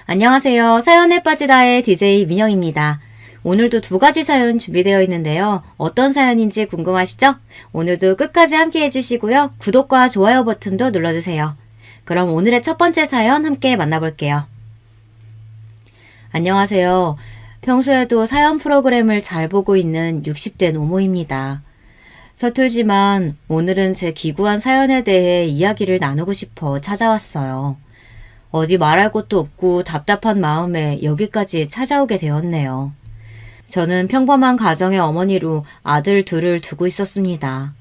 안녕하세요. 사연에 빠지다의 DJ 민영입니다. 오늘도 두 가지 사연 준비되어 있는데요. 어떤 사연인지 궁금하시죠? 오늘도 끝까지 함께 해주시고요. 구독과 좋아요 버튼도 눌러주세요. 그럼 오늘의 첫 번째 사연 함께 만나볼게요. 안녕하세요. 평소에도 사연 프로그램을 잘 보고 있는 60대 노모입니다. 서툴지만 오늘은 제 기구한 사연에 대해 이야기를 나누고 싶어 찾아왔어요. 어디 말할 곳도 없고 답답한 마음에 여기까지 찾아오게 되었네요. 저는 평범한 가정의 어머니로 아들 둘을 두고 있었습니다.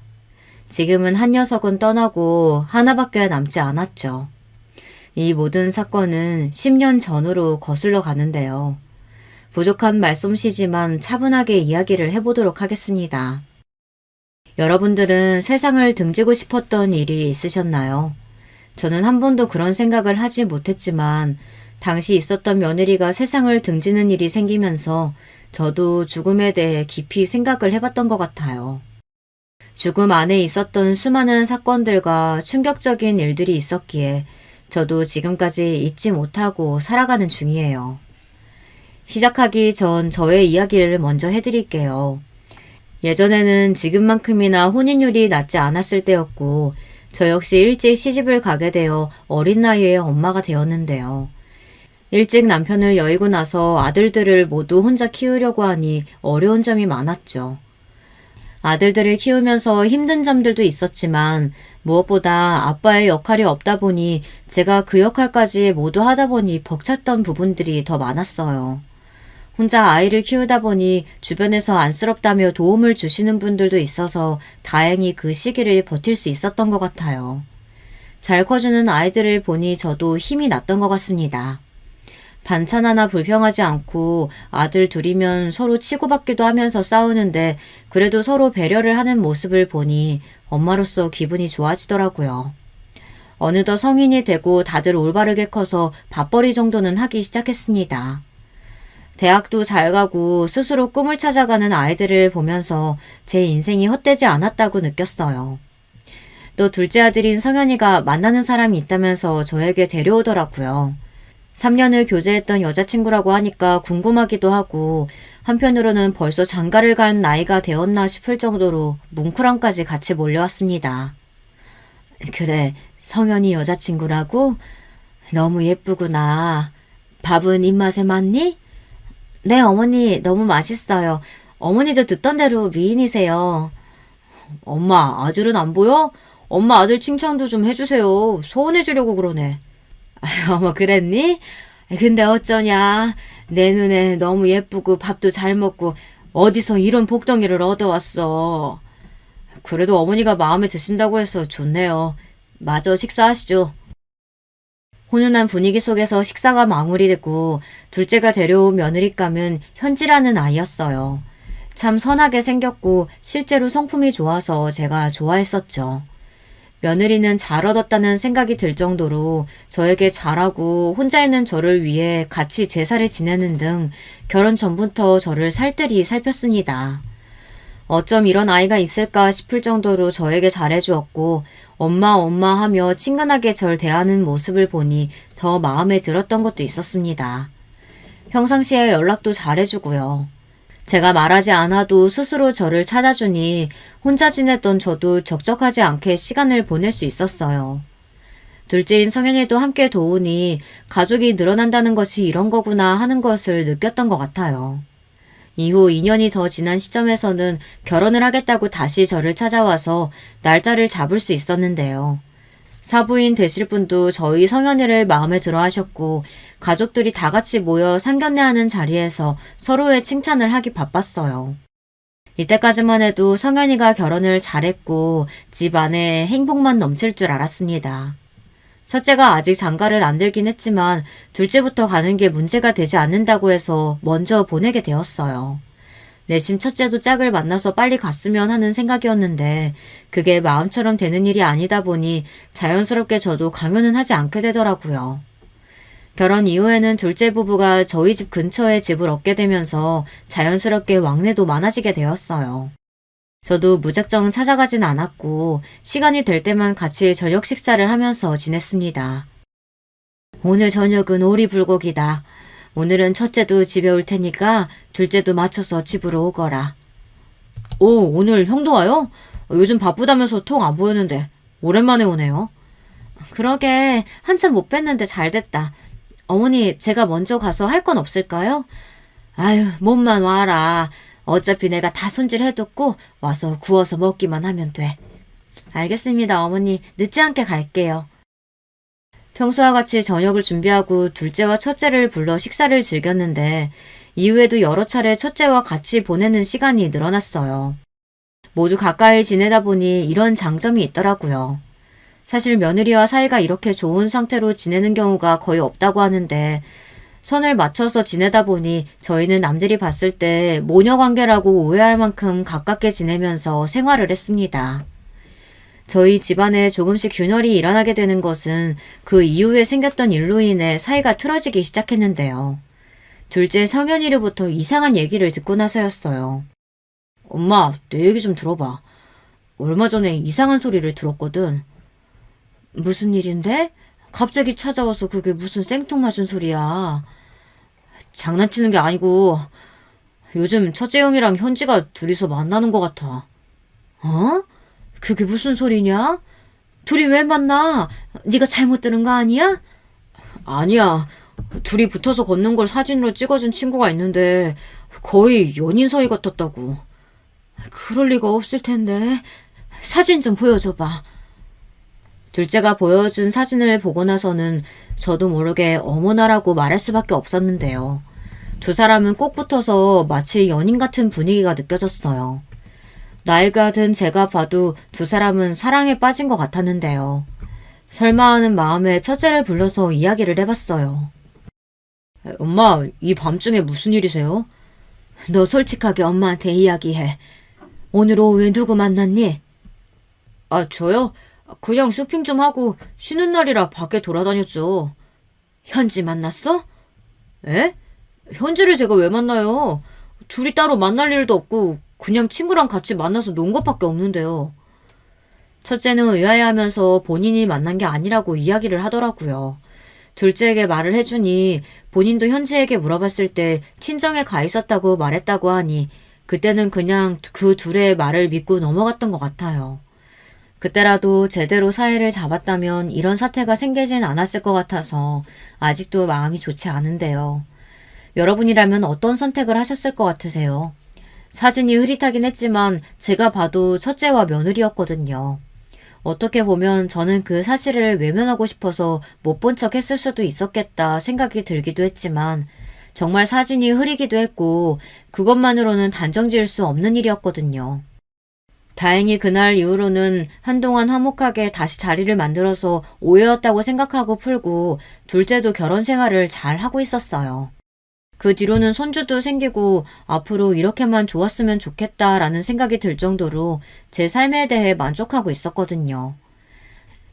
지금은 한 녀석은 떠나고 하나밖에 남지 않았죠. 이 모든 사건은 10년 전으로 거슬러 가는데요. 부족한 말솜씨지만 차분하게 이야기를 해보도록 하겠습니다. 여러분들은 세상을 등지고 싶었던 일이 있으셨나요? 저는 한 번도 그런 생각을 하지 못했지만 당시 있었던 며느리가 세상을 등지는 일이 생기면서 저도 죽음에 대해 깊이 생각을 해봤던 것 같아요. 죽음 안에 있었던 수많은 사건들과 충격적인 일들이 있었기에 저도 지금까지 잊지 못하고 살아가는 중이에요. 시작하기 전 저의 이야기를 먼저 해드릴게요. 예전에는 지금만큼이나 혼인율이 낮지 않았을 때였고 저 역시 일찍 시집을 가게 되어 어린 나이에 엄마가 되었는데요. 일찍 남편을 여의고 나서 아들들을 모두 혼자 키우려고 하니 어려운 점이 많았죠. 아들들을 키우면서 힘든 점들도 있었지만 무엇보다 아빠의 역할이 없다 보니 제가 그 역할까지 모두 하다 보니 벅찼던 부분들이 더 많았어요. 혼자 아이를 키우다 보니 주변에서 안쓰럽다며 도움을 주시는 분들도 있어서 다행히 그 시기를 버틸 수 있었던 것 같아요. 잘 커주는 아이들을 보니 저도 힘이 났던 것 같습니다. 반찬 하나 불평하지 않고 아들 둘이면 서로 치고받기도 하면서 싸우는데 그래도 서로 배려를 하는 모습을 보니 엄마로서 기분이 좋아지더라고요. 어느덧 성인이 되고 다들 올바르게 커서 밥벌이 정도는 하기 시작했습니다. 대학도 잘 가고 스스로 꿈을 찾아가는 아이들을 보면서 제 인생이 헛되지 않았다고 느꼈어요. 또 둘째 아들인 성현이가 만나는 사람이 있다면서 저에게 데려오더라고요. 3년을 교제했던 여자친구라고 하니까 궁금하기도 하고 한편으로는 벌써 장가를 간 나이가 되었나 싶을 정도로 뭉클함까지 같이 몰려왔습니다. 그래, 성현이 여자친구라고? 너무 예쁘구나. 밥은 입맛에 맞니? 네, 어머니 너무 맛있어요. 어머니도 듣던 대로 미인이세요. 엄마, 아들은 안 보여? 엄마 아들 칭찬도 좀 해주세요. 소원해주려고 그러네. 어머, 그랬니? 근데 어쩌냐. 내 눈에 너무 예쁘고 밥도 잘 먹고 어디서 이런 복덩이를 얻어왔어. 그래도 어머니가 마음에 드신다고 해서 좋네요. 마저 식사하시죠. 훈훈한 분위기 속에서 식사가 마무리되고 둘째가 데려온 며느리감은 현지라는 아이였어요. 참 선하게 생겼고 실제로 성품이 좋아서 제가 좋아했었죠. 며느리는 잘 얻었다는 생각이 들 정도로 저에게 잘하고 혼자 있는 저를 위해 같이 제사를 지내는 등 결혼 전부터 저를 살뜰히 살폈습니다. 어쩜 이런 아이가 있을까 싶을 정도로 저에게 잘해주었고 엄마 엄마 하며 친근하게 절 대하는 모습을 보니 더 마음에 들었던 것도 있었습니다. 평상시에 연락도 잘해주고요. 제가 말하지 않아도 스스로 저를 찾아주니 혼자 지냈던 저도 적적하지 않게 시간을 보낼 수 있었어요. 둘째인 성현이도 함께 도우니 가족이 늘어난다는 것이 이런 거구나 하는 것을 느꼈던 것 같아요. 이후 2년이 더 지난 시점에서는 결혼을 하겠다고 다시 저를 찾아와서 날짜를 잡을 수 있었는데요. 사부인 되실 분도 저희 성현이를 마음에 들어 하셨고 가족들이 다 같이 모여 상견례하는 자리에서 서로의 칭찬을 하기 바빴어요. 이때까지만 해도 성현이가 결혼을 잘했고 집 안에 행복만 넘칠 줄 알았습니다. 첫째가 아직 장가를 안 들긴 했지만 둘째부터 가는 게 문제가 되지 않는다고 해서 먼저 보내게 되었어요. 내심 첫째도 짝을 만나서 빨리 갔으면 하는 생각이었는데 그게 마음처럼 되는 일이 아니다 보니 자연스럽게 저도 강요는 하지 않게 되더라고요. 결혼 이후에는 둘째 부부가 저희 집 근처에 집을 얻게 되면서 자연스럽게 왕래도 많아지게 되었어요. 저도 무작정 찾아가진 않았고 시간이 될 때만 같이 저녁 식사를 하면서 지냈습니다. 오늘 저녁은 오리불고기다. 오늘은 첫째도 집에 올 테니까 둘째도 맞춰서 집으로 오거라. 오, 오늘 형도 와요? 요즘 바쁘다면서 통 안 보였는데 오랜만에 오네요. 그러게 한참 못 뵀는데 잘 됐다. 어머니, 제가 먼저 가서 할 건 없을까요? 아유, 몸만 와라. 어차피 내가 다 손질해뒀고 와서 구워서 먹기만 하면 돼. 알겠습니다, 어머니. 늦지 않게 갈게요. 평소와 같이 저녁을 준비하고 둘째와 첫째를 불러 식사를 즐겼는데 이후에도 여러 차례 첫째와 같이 보내는 시간이 늘어났어요. 모두 가까이 지내다 보니 이런 장점이 있더라고요. 사실 며느리와 사이가 이렇게 좋은 상태로 지내는 경우가 거의 없다고 하는데 선을 맞춰서 지내다 보니 저희는 남들이 봤을 때 모녀 관계라고 오해할 만큼 가깝게 지내면서 생활을 했습니다. 저희 집안에 조금씩 균열이 일어나게 되는 것은 그 이후에 생겼던 일로 인해 사이가 틀어지기 시작했는데요. 둘째 성현이로부터 이상한 얘기를 듣고 나서였어요. 엄마, 내 얘기 좀 들어봐. 얼마 전에 이상한 소리를 들었거든. 무슨 일인데? 갑자기 찾아와서 그게 무슨 생뚱맞은 소리야. 장난치는 게 아니고 요즘 첫째 형이랑 현지가 둘이서 만나는 것 같아. 어? 그게 무슨 소리냐? 둘이 왜 만나? 네가 잘못 들은 거 아니야? 아니야. 둘이 붙어서 걷는 걸 사진으로 찍어준 친구가 있는데 거의 연인 사이 같았다고. 그럴 리가 없을 텐데. 사진 좀 보여줘봐. 둘째가 보여준 사진을 보고 나서는 저도 모르게 어머나라고 말할 수밖에 없었는데요. 두 사람은 꼭 붙어서 마치 연인 같은 분위기가 느껴졌어요. 나이가 든 제가 봐도 두 사람은 사랑에 빠진 것 같았는데요. 설마 하는 마음에 첫째를 불러서 이야기를 해봤어요. 엄마, 이 밤중에 무슨 일이세요? 너 솔직하게 엄마한테 이야기해. 오늘 오후에 누구 만났니? 아, 저요? 그냥 쇼핑 좀 하고 쉬는 날이라 밖에 돌아다녔죠. 현지 만났어? 에? 현지를 제가 왜 만나요? 둘이 따로 만날 일도 없고 그냥 친구랑 같이 만나서 논 것밖에 없는데요. 첫째는 의아해하면서 본인이 만난 게 아니라고 이야기를 하더라고요. 둘째에게 말을 해주니 본인도 현지에게 물어봤을 때 친정에 가 있었다고 말했다고 하니 그때는 그냥 그 둘의 말을 믿고 넘어갔던 것 같아요. 그때라도 제대로 사이를 잡았다면 이런 사태가 생기진 않았을 것 같아서 아직도 마음이 좋지 않은데요. 여러분이라면 어떤 선택을 하셨을 것 같으세요? 사진이 흐릿하긴 했지만 제가 봐도 첫째와 며느리였거든요. 어떻게 보면 저는 그 사실을 외면하고 싶어서 못 본 척 했을 수도 있었겠다 생각이 들기도 했지만 정말 사진이 흐리기도 했고 그것만으로는 단정 지을 수 없는 일이었거든요. 다행히 그날 이후로는 한동안 화목하게 다시 자리를 만들어서 오해였다고 생각하고 풀고 둘째도 결혼 생활을 잘 하고 있었어요. 그 뒤로는 손주도 생기고 앞으로 이렇게만 좋았으면 좋겠다라는 생각이 들 정도로 제 삶에 대해 만족하고 있었거든요.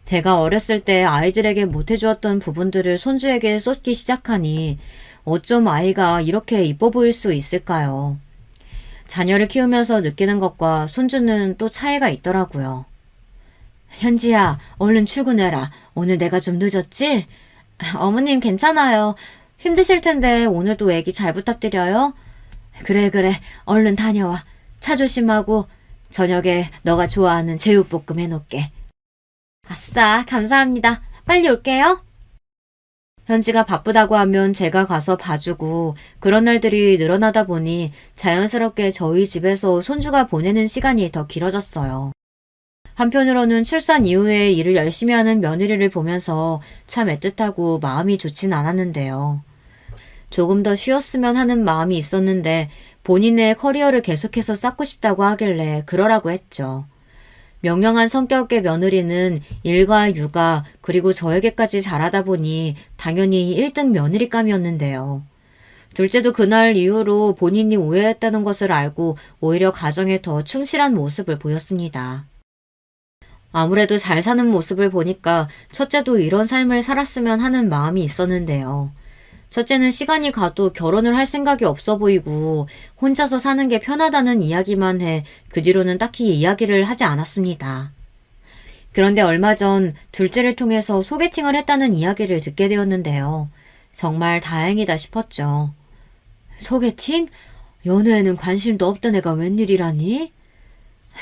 제가 어렸을 때 아이들에게 못해주었던 부분들을 손주에게 쏟기 시작하니 어쩜 아이가 이렇게 이뻐 보일 수 있을까요? 자녀를 키우면서 느끼는 것과 손주는 또 차이가 있더라고요. 현지야, 얼른 출근해라. 오늘 내가 좀 늦었지? 어머님 괜찮아요. 힘드실 텐데 오늘도 애기 잘 부탁드려요. 그래, 얼른 다녀와. 차 조심하고 저녁에 너가 좋아하는 제육볶음 해놓을게. 아싸, 감사합니다. 빨리 올게요. 현지가 바쁘다고 하면 제가 가서 봐주고 그런 날들이 늘어나다 보니 자연스럽게 저희 집에서 손주가 보내는 시간이 더 길어졌어요. 한편으로는 출산 이후에 일을 열심히 하는 며느리를 보면서 참 애틋하고 마음이 좋진 않았는데요. 조금 더 쉬었으면 하는 마음이 있었는데 본인의 커리어를 계속해서 쌓고 싶다고 하길래 그러라고 했죠. 명령한 성격의 며느리는 일과 육아 그리고 저에게까지 잘하다 보니 당연히 1등 며느리감이었는데요. 둘째도 그날 이후로 본인이 오해했다는 것을 알고 오히려 가정에 더 충실한 모습을 보였습니다. 아무래도 잘 사는 모습을 보니까 첫째도 이런 삶을 살았으면 하는 마음이 있었는데요. 첫째는 시간이 가도 결혼을 할 생각이 없어 보이고 혼자서 사는 게 편하다는 이야기만 해 그 뒤로는 딱히 이야기를 하지 않았습니다. 그런데 얼마 전 둘째를 통해서 소개팅을 했다는 이야기를 듣게 되었는데요. 정말 다행이다 싶었죠. 소개팅? 연애에는 관심도 없던 애가 웬일이라니?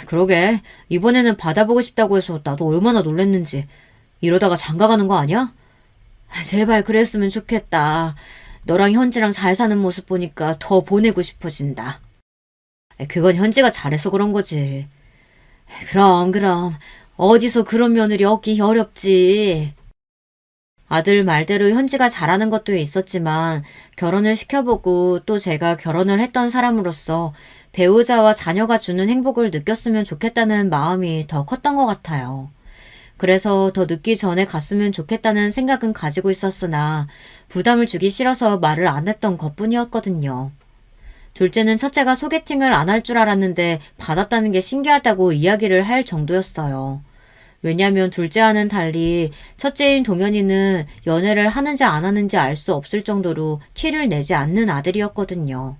그러게, 이번에는 받아보고 싶다고 해서 나도 얼마나 놀랬는지. 이러다가 장가가는 거 아니야? 제발 그랬으면 좋겠다. 너랑 현지랑 잘 사는 모습 보니까 더 보내고 싶어진다. 그건 현지가 잘해서 그런 거지. 그럼. 어디서 그런 며느리 얻기 어렵지. 아들 말대로 현지가 잘하는 것도 있었지만 결혼을 시켜보고 또 제가 결혼을 했던 사람으로서 배우자와 자녀가 주는 행복을 느꼈으면 좋겠다는 마음이 더 컸던 것 같아요. 그래서 더 늦기 전에 갔으면 좋겠다는 생각은 가지고 있었으나 부담을 주기 싫어서 말을 안 했던 것뿐이었거든요. 둘째는 첫째가 소개팅을 안 할 줄 알았는데 받았다는 게 신기하다고 이야기를 할 정도였어요. 왜냐면 둘째와는 달리 첫째인 동현이는 연애를 하는지 안 하는지 알 수 없을 정도로 티를 내지 않는 아들이었거든요.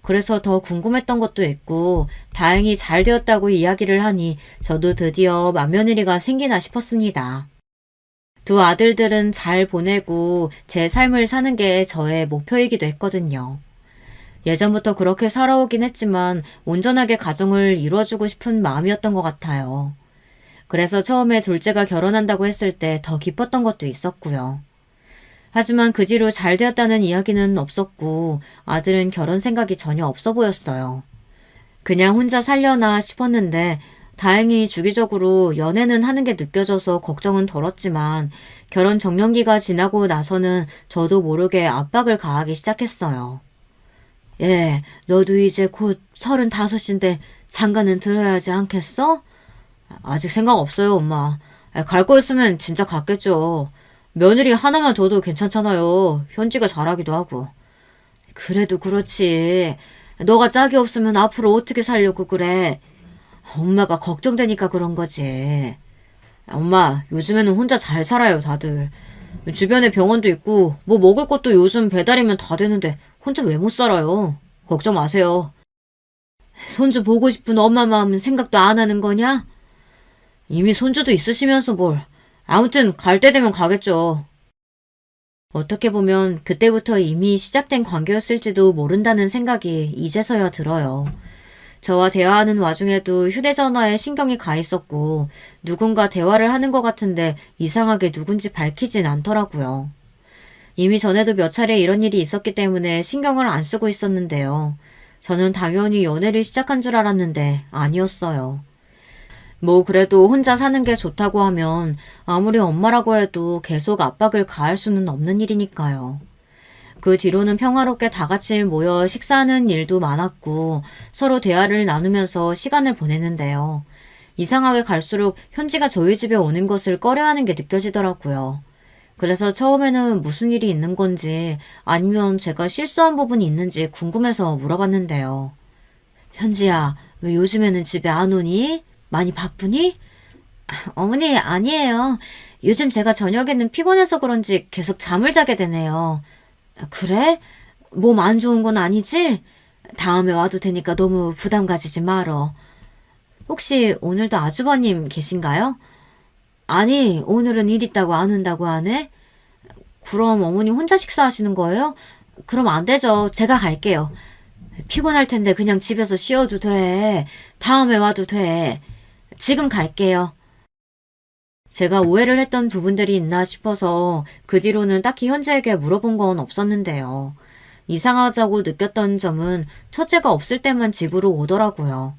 그래서 더 궁금했던 것도 있고 다행히 잘 되었다고 이야기를 하니 저도 드디어 맏며느리가 생기나 싶었습니다. 두 아들들은 잘 보내고 제 삶을 사는 게 저의 목표이기도 했거든요. 예전부터 그렇게 살아오긴 했지만 온전하게 가정을 이루어주고 싶은 마음이었던 것 같아요. 그래서 처음에 둘째가 결혼한다고 했을 때 더 기뻤던 것도 있었고요. 하지만 그 뒤로 잘 되었다는 이야기는 없었고 아들은 결혼 생각이 전혀 없어 보였어요. 그냥 혼자 살려나 싶었는데 다행히 주기적으로 연애는 하는 게 느껴져서 걱정은 덜었지만 결혼 정년기가 지나고 나서는 저도 모르게 압박을 가하기 시작했어요. 예, 너도 이제 곧 35인데 장가는 들어야 하지 않겠어? 아직 생각 없어요, 엄마. 갈 거였으면 진짜 갔겠죠. 며느리 하나만 둬도 괜찮잖아요. 현지가 잘하기도 하고. 그래도 그렇지. 너가 짝이 없으면 앞으로 어떻게 살려고 그래? 엄마가 걱정되니까 그런 거지. 엄마, 요즘에는 혼자 잘 살아요, 다들. 주변에 병원도 있고 뭐 먹을 것도 요즘 배달이면 다 되는데 혼자 왜 못 살아요? 걱정 마세요. 손주 보고 싶은 엄마 마음은 생각도 안 하는 거냐? 이미 손주도 있으시면서 뭘. 아무튼 갈 때 되면 가겠죠. 어떻게 보면 그때부터 이미 시작된 관계였을지도 모른다는 생각이 이제서야 들어요. 저와 대화하는 와중에도 휴대전화에 신경이 가 있었고 누군가 대화를 하는 것 같은데 이상하게 누군지 밝히진 않더라고요. 이미 전에도 몇 차례 이런 일이 있었기 때문에 신경을 안 쓰고 있었는데요. 저는 당연히 연애를 시작한 줄 알았는데 아니었어요. 뭐 그래도 혼자 사는 게 좋다고 하면 아무리 엄마라고 해도 계속 압박을 가할 수는 없는 일이니까요. 그 뒤로는 평화롭게 다 같이 모여 식사하는 일도 많았고 서로 대화를 나누면서 시간을 보내는데요. 이상하게 갈수록 현지가 저희 집에 오는 것을 꺼려하는 게 느껴지더라고요. 그래서 처음에는 무슨 일이 있는 건지 아니면 제가 실수한 부분이 있는지 궁금해서 물어봤는데요. 현지야, 왜 요즘에는 집에 안 오니? 많이 바쁘니? 어머니, 아니에요. 요즘 제가 저녁에는 피곤해서 그런지 계속 잠을 자게 되네요. 그래? 몸 안 좋은 건 아니지? 다음에 와도 되니까 너무 부담 가지지 말어. 혹시 오늘도 아주버님 계신가요? 아니, 오늘은 일 있다고 안 온다고 하네? 그럼 어머니 혼자 식사하시는 거예요? 그럼 안 되죠. 제가 갈게요. 피곤할 텐데 그냥 집에서 쉬어도 돼. 다음에 와도 돼. 지금 갈게요. 제가 오해를 했던 부분들이 있나 싶어서 그 뒤로는 딱히 현지에게 물어본 건 없었는데요. 이상하다고 느꼈던 점은 첫째가 없을 때만 집으로 오더라고요.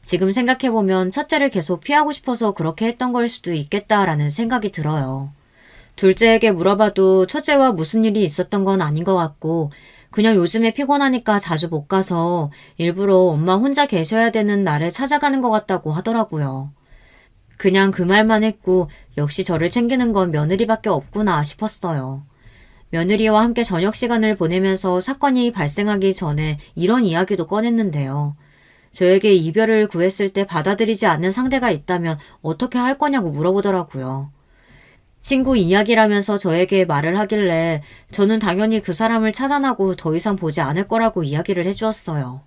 지금 생각해보면 첫째를 계속 피하고 싶어서 그렇게 했던 걸 수도 있겠다라는 생각이 들어요. 둘째에게 물어봐도 첫째와 무슨 일이 있었던 건 아닌 것 같고 그냥 요즘에 피곤하니까 자주 못 가서 일부러 엄마 혼자 계셔야 되는 날에 찾아가는 것 같다고 하더라고요. 그냥 그 말만 했고 역시 저를 챙기는 건 며느리밖에 없구나 싶었어요. 며느리와 함께 저녁 시간을 보내면서 사건이 발생하기 전에 이런 이야기도 꺼냈는데요. 저에게 이별을 구했을 때 받아들이지 않는 상대가 있다면 어떻게 할 거냐고 물어보더라고요. 친구 이야기라면서 저에게 말을 하길래 저는 당연히 그 사람을 차단하고 더 이상 보지 않을 거라고 이야기를 해주었어요.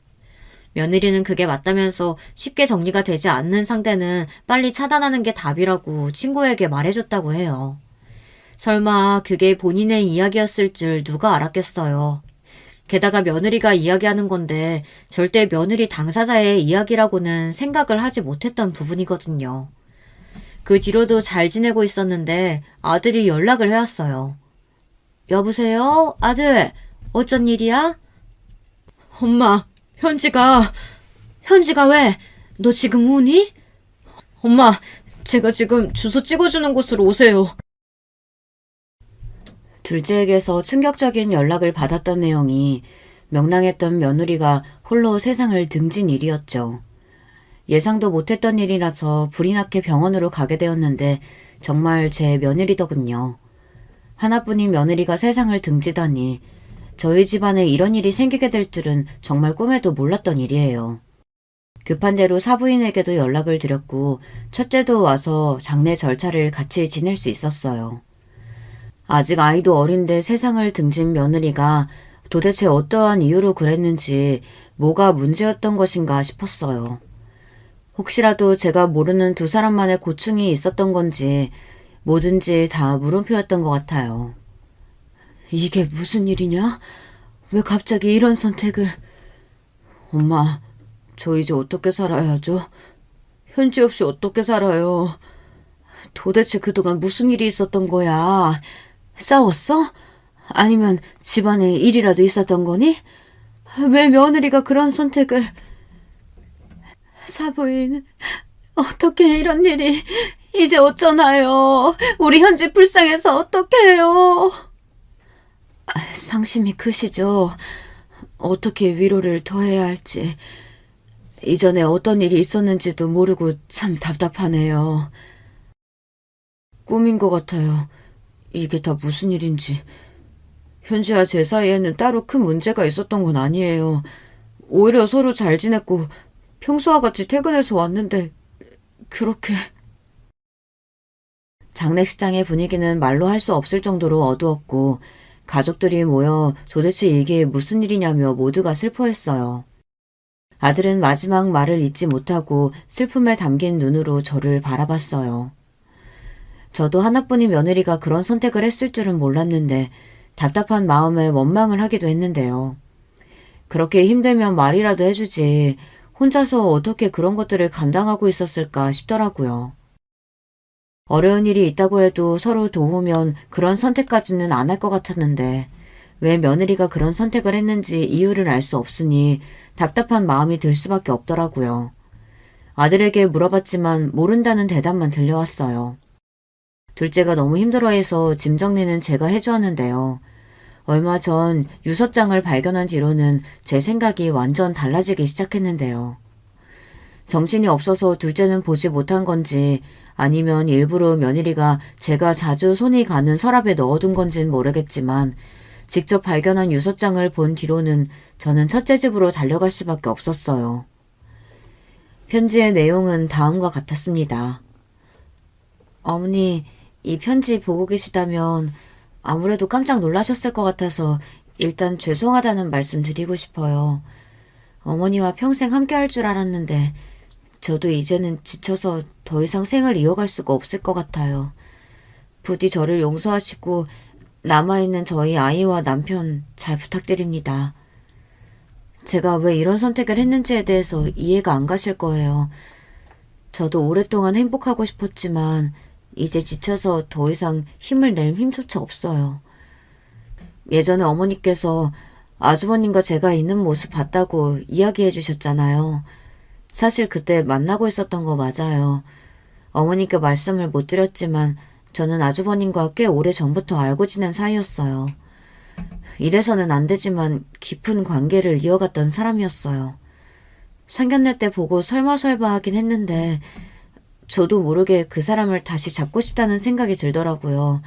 며느리는 그게 맞다면서 쉽게 정리가 되지 않는 상대는 빨리 차단하는 게 답이라고 친구에게 말해줬다고 해요. 설마 그게 본인의 이야기였을 줄 누가 알았겠어요. 게다가 며느리가 이야기하는 건데 절대 며느리 당사자의 이야기라고는 생각을 하지 못했던 부분이거든요. 그 뒤로도 잘 지내고 있었는데 아들이 연락을 해왔어요. 여보세요? 아들, 어쩐 일이야? 엄마, 현지가 왜? 너 지금 우니? 엄마, 제가 지금 주소 찍어주는 곳으로 오세요. 둘째에게서 충격적인 연락을 받았던 내용이 명랑했던 며느리가 홀로 세상을 등진 일이었죠. 예상도 못했던 일이라서 불이 나게 병원으로 가게 되었는데 정말 제 며느리더군요. 하나뿐인 며느리가 세상을 등지다니 저희 집안에 이런 일이 생기게 될 줄은 정말 꿈에도 몰랐던 일이에요. 급한 대로 사부인에게도 연락을 드렸고 첫째도 와서 장례 절차를 같이 지낼 수 있었어요. 아직 아이도 어린데 세상을 등진 며느리가 도대체 어떠한 이유로 그랬는지 뭐가 문제였던 것인가 싶었어요. 혹시라도 제가 모르는 두 사람만의 고충이 있었던 건지 뭐든지 다 물음표였던 것 같아요. 이게 무슨 일이냐? 왜 갑자기 이런 선택을... 엄마, 저 이제 어떻게 살아야 하죠? 현지 없이 어떻게 살아요? 도대체 그동안 무슨 일이 있었던 거야? 싸웠어? 아니면 집안에 일이라도 있었던 거니? 왜 며느리가 그런 선택을... 사부인, 어떻게 이런 일이... 이제 어쩌나요? 우리 현지 불쌍해서 어떡해요? 상심이 크시죠? 어떻게 위로를 더해야 할지... 이전에 어떤 일이 있었는지도 모르고 참 답답하네요. 꿈인 것 같아요. 이게 다 무슨 일인지. 현지와 제 사이에는 따로 큰 문제가 있었던 건 아니에요. 오히려 서로 잘 지냈고 평소와 같이 퇴근해서 왔는데 그렇게... 장례식장의 분위기는 말로 할 수 없을 정도로 어두웠고 가족들이 모여 도대체 이게 무슨 일이냐며 모두가 슬퍼했어요. 아들은 마지막 말을 잊지 못하고 슬픔에 담긴 눈으로 저를 바라봤어요. 저도 하나뿐인 며느리가 그런 선택을 했을 줄은 몰랐는데 답답한 마음에 원망을 하기도 했는데요. 그렇게 힘들면 말이라도 해주지 혼자서 어떻게 그런 것들을 감당하고 있었을까 싶더라고요. 어려운 일이 있다고 해도 서로 도우면 그런 선택까지는 안 할 것 같았는데 왜 며느리가 그런 선택을 했는지 이유를 알 수 없으니 답답한 마음이 들 수밖에 없더라고요. 아들에게 물어봤지만 모른다는 대답만 들려왔어요. 둘째가 너무 힘들어해서 짐 정리는 제가 해주었는데요. 얼마 전 유서장을 발견한 뒤로는 제 생각이 완전 달라지기 시작했는데요. 정신이 없어서 둘째는 보지 못한 건지 아니면 일부러 며느리가 제가 자주 손이 가는 서랍에 넣어둔 건진 모르겠지만 직접 발견한 유서장을 본 뒤로는 저는 첫째 집으로 달려갈 수밖에 없었어요. 편지의 내용은 다음과 같았습니다. 어머니, 이 편지 보고 계시다면 아무래도 깜짝 놀라셨을 것 같아서 일단 죄송하다는 말씀 드리고 싶어요. 어머니와 평생 함께 할 줄 알았는데 저도 이제는 지쳐서 더 이상 생을 이어갈 수가 없을 것 같아요. 부디 저를 용서하시고 남아있는 저희 아이와 남편 잘 부탁드립니다. 제가 왜 이런 선택을 했는지에 대해서 이해가 안 가실 거예요. 저도 오랫동안 행복하고 싶었지만 이제 지쳐서 더 이상 힘을 낼 힘조차 없어요. 예전에 어머니께서 아주버님과 제가 있는 모습 봤다고 이야기해 주셨잖아요. 사실 그때 만나고 있었던 거 맞아요. 어머니께 말씀을 못 드렸지만 저는 아주버님과 꽤 오래 전부터 알고 지낸 사이였어요. 이래서는 안 되지만 깊은 관계를 이어갔던 사람이었어요. 상견례 때 보고 설마설마 하긴 했는데 저도 모르게 그 사람을 다시 잡고 싶다는 생각이 들더라고요.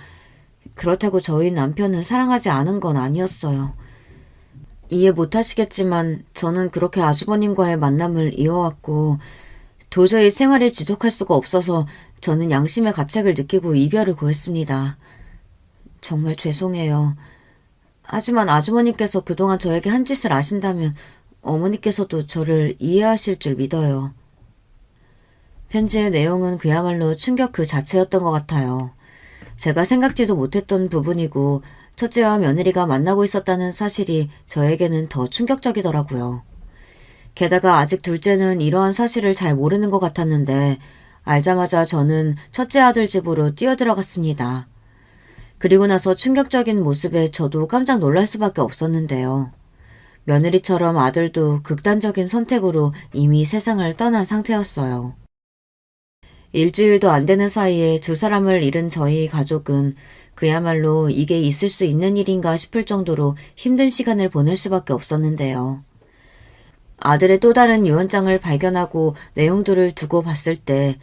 그렇다고 저희 남편은 사랑하지 않은 건 아니었어요. 이해 못하시겠지만 저는 그렇게 아주버님과의 만남을 이어왔고 도저히 생활을 지속할 수가 없어서 저는 양심의 가책을 느끼고 이별을 고했습니다. 정말 죄송해요. 하지만 아주머님께서 그동안 저에게 한 짓을 아신다면 어머니께서도 저를 이해하실 줄 믿어요. 편지의 내용은 그야말로 충격 그 자체였던 것 같아요. 제가 생각지도 못했던 부분이고 첫째와 며느리가 만나고 있었다는 사실이 저에게는 더 충격적이더라고요. 게다가 아직 둘째는 이러한 사실을 잘 모르는 것 같았는데 알자마자 저는 첫째 아들 집으로 뛰어들어갔습니다. 그리고 나서 충격적인 모습에 저도 깜짝 놀랄 수밖에 없었는데요. 며느리처럼 아들도 극단적인 선택으로 이미 세상을 떠난 상태였어요. 일주일도 안 되는 사이에 두 사람을 잃은 저희 가족은 그야말로 이게 있을 수 있는 일인가 싶을 정도로 힘든 시간을 보낼 수밖에 없었는데요. 아들의 또 다른 유언장을 발견하고 내용들을 두고 봤을 때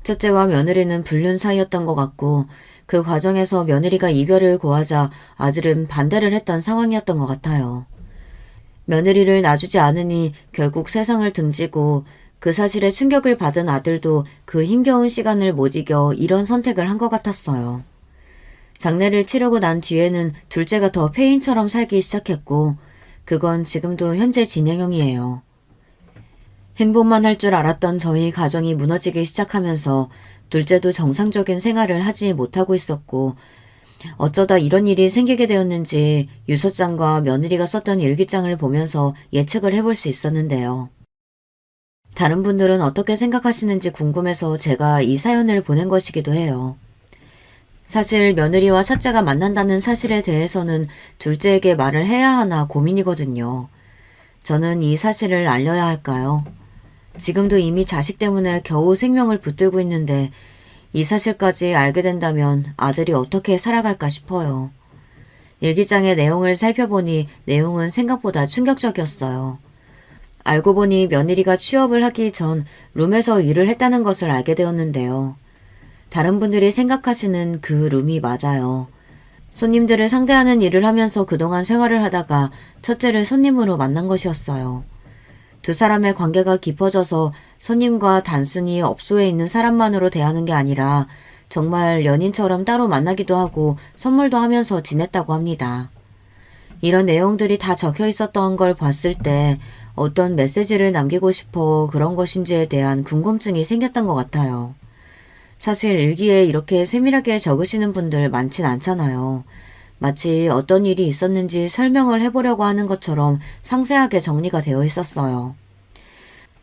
첫째와 며느리는 불륜 사이였던 것 같고 그 과정에서 며느리가 이별을 고하자 아들은 반대를 했던 상황이었던 것 같아요. 며느리를 놔주지 않으니 결국 세상을 등지고 그 사실에 충격을 받은 아들도 그 힘겨운 시간을 못 이겨 이런 선택을 한 것 같았어요. 장례를 치르고 난 뒤에는 둘째가 더 폐인처럼 살기 시작했고 그건 지금도 현재 진행형이에요. 행복만 할 줄 알았던 저희 가정이 무너지기 시작하면서 둘째도 정상적인 생활을 하지 못하고 있었고 어쩌다 이런 일이 생기게 되었는지 유서장과 며느리가 썼던 일기장을 보면서 예측을 해볼 수 있었는데요. 다른 분들은 어떻게 생각하시는지 궁금해서 제가 이 사연을 보낸 것이기도 해요. 사실 며느리와 첫째가 만난다는 사실에 대해서는 둘째에게 말을 해야 하나 고민이거든요. 저는 이 사실을 알려야 할까요? 지금도 이미 자식 때문에 겨우 생명을 붙들고 있는데 이 사실까지 알게 된다면 아들이 어떻게 살아갈까 싶어요. 일기장의 내용을 살펴보니 내용은 생각보다 충격적이었어요. 알고 보니 며느리가 취업을 하기 전 룸에서 일을 했다는 것을 알게 되었는데요. 다른 분들이 생각하시는 그 룸이 맞아요. 손님들을 상대하는 일을 하면서 그동안 생활을 하다가 첫째를 손님으로 만난 것이었어요. 두 사람의 관계가 깊어져서 손님과 단순히 업소에 있는 사람만으로 대하는 게 아니라 정말 연인처럼 따로 만나기도 하고 선물도 하면서 지냈다고 합니다. 이런 내용들이 다 적혀 있었던 걸 봤을 때 어떤 메시지를 남기고 싶어 그런 것인지에 대한 궁금증이 생겼던 것 같아요. 사실 일기에 이렇게 세밀하게 적으시는 분들 많진 않잖아요. 마치 어떤 일이 있었는지 설명을 해보려고 하는 것처럼 상세하게 정리가 되어 있었어요.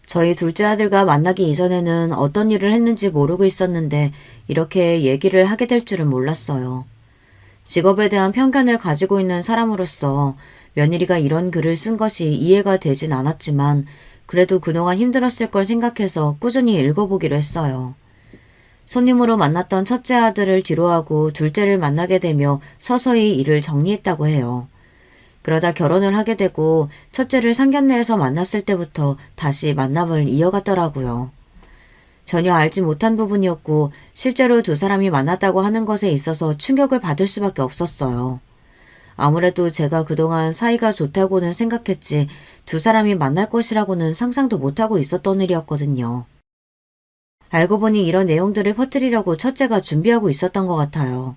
저희 둘째 아들과 만나기 이전에는 어떤 일을 했는지 모르고 있었는데 이렇게 얘기를 하게 될 줄은 몰랐어요. 직업에 대한 편견을 가지고 있는 사람으로서 며느리가 이런 글을 쓴 것이 이해가 되진 않았지만 그래도 그동안 힘들었을 걸 생각해서 꾸준히 읽어보기로 했어요. 손님으로 만났던 첫째 아들을 뒤로하고 둘째를 만나게 되며 서서히 일을 정리했다고 해요. 그러다 결혼을 하게 되고 첫째를 상견례에서 만났을 때부터 다시 만남을 이어갔더라고요. 전혀 알지 못한 부분이었고 실제로 두 사람이 만났다고 하는 것에 있어서 충격을 받을 수밖에 없었어요. 아무래도 제가 그동안 사이가 좋다고는 생각했지 두 사람이 만날 것이라고는 상상도 못하고 있었던 일이었거든요. 알고 보니 이런 내용들을 퍼뜨리려고 첫째가 준비하고 있었던 것 같아요.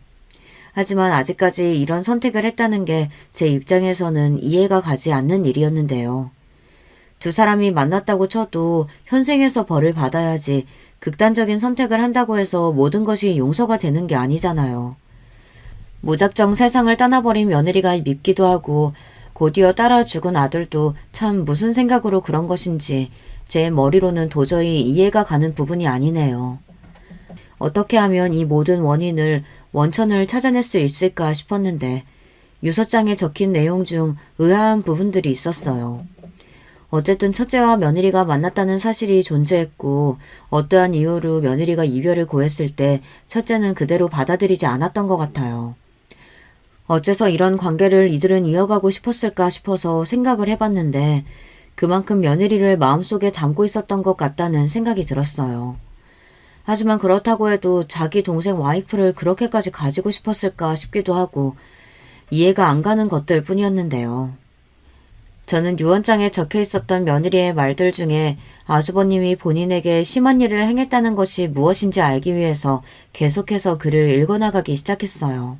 하지만 아직까지 이런 선택을 했다는 게 제 입장에서는 이해가 가지 않는 일이었는데요. 두 사람이 만났다고 쳐도 현생에서 벌을 받아야지 극단적인 선택을 한다고 해서 모든 것이 용서가 되는 게 아니잖아요. 무작정 세상을 떠나버린 며느리가 밉기도 하고 곧이어 따라 죽은 아들도 참 무슨 생각으로 그런 것인지 제 머리로는 도저히 이해가 가는 부분이 아니네요. 어떻게 하면 이 모든 원천을 찾아낼 수 있을까 싶었는데 유서장에 적힌 내용 중 의아한 부분들이 있었어요. 어쨌든 첫째와 며느리가 만났다는 사실이 존재했고 어떠한 이유로 며느리가 이별을 고했을 때 첫째는 그대로 받아들이지 않았던 것 같아요. 어째서 이런 관계를 이들은 이어가고 싶었을까 싶어서 생각을 해봤는데 그만큼 며느리를 마음속에 담고 있었던 것 같다는 생각이 들었어요. 하지만 그렇다고 해도 자기 동생 와이프를 그렇게까지 가지고 싶었을까 싶기도 하고 이해가 안 가는 것들 뿐이었는데요. 저는 유언장에 적혀 있었던 며느리의 말들 중에 아주버님이 본인에게 심한 일을 행했다는 것이 무엇인지 알기 위해서 계속해서 글을 읽어나가기 시작했어요.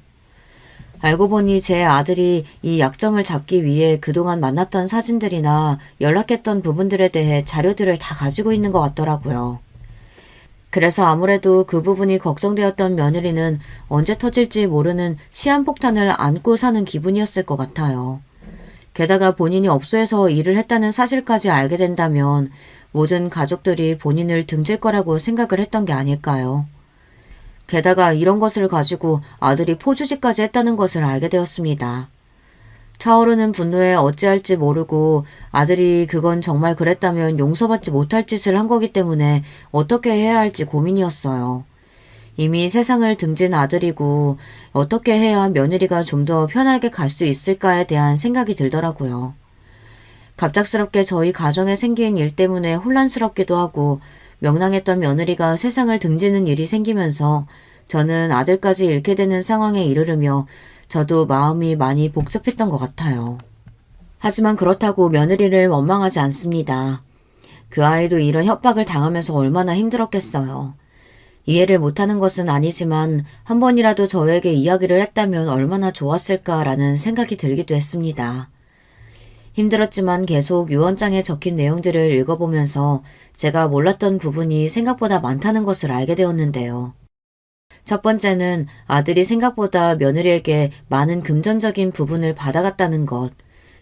알고 보니 제 아들이 이 약점을 잡기 위해 그동안 만났던 사진들이나 연락했던 부분들에 대해 자료들을 다 가지고 있는 것 같더라고요. 그래서 아무래도 그 부분이 걱정되었던 며느리는 언제 터질지 모르는 시한폭탄을 안고 사는 기분이었을 것 같아요. 게다가 본인이 업소에서 일을 했다는 사실까지 알게 된다면 모든 가족들이 본인을 등질 거라고 생각을 했던 게 아닐까요? 게다가 이런 것을 가지고 아들이 포주짓까지 했다는 것을 알게 되었습니다. 차오르는 분노에 어찌할지 모르고 아들이 그건 정말 그랬다면 용서받지 못할 짓을 한 거기 때문에 어떻게 해야 할지 고민이었어요. 이미 세상을 등진 아들이고 어떻게 해야 며느리가 좀 더 편하게 갈 수 있을까에 대한 생각이 들더라고요. 갑작스럽게 저희 가정에 생긴 일 때문에 혼란스럽기도 하고 명랑했던 며느리가 세상을 등지는 일이 생기면서 저는 아들까지 잃게 되는 상황에 이르르며 저도 마음이 많이 복잡했던 것 같아요. 하지만 그렇다고 며느리를 원망하지 않습니다. 그 아이도 이런 협박을 당하면서 얼마나 힘들었겠어요. 이해를 못하는 것은 아니지만 한 번이라도 저에게 이야기를 했다면 얼마나 좋았을까라는 생각이 들기도 했습니다. 힘들었지만 계속 유언장에 적힌 내용들을 읽어보면서 제가 몰랐던 부분이 생각보다 많다는 것을 알게 되었는데요. 첫 번째는 아들이 생각보다 며느리에게 많은 금전적인 부분을 받아갔다는 것,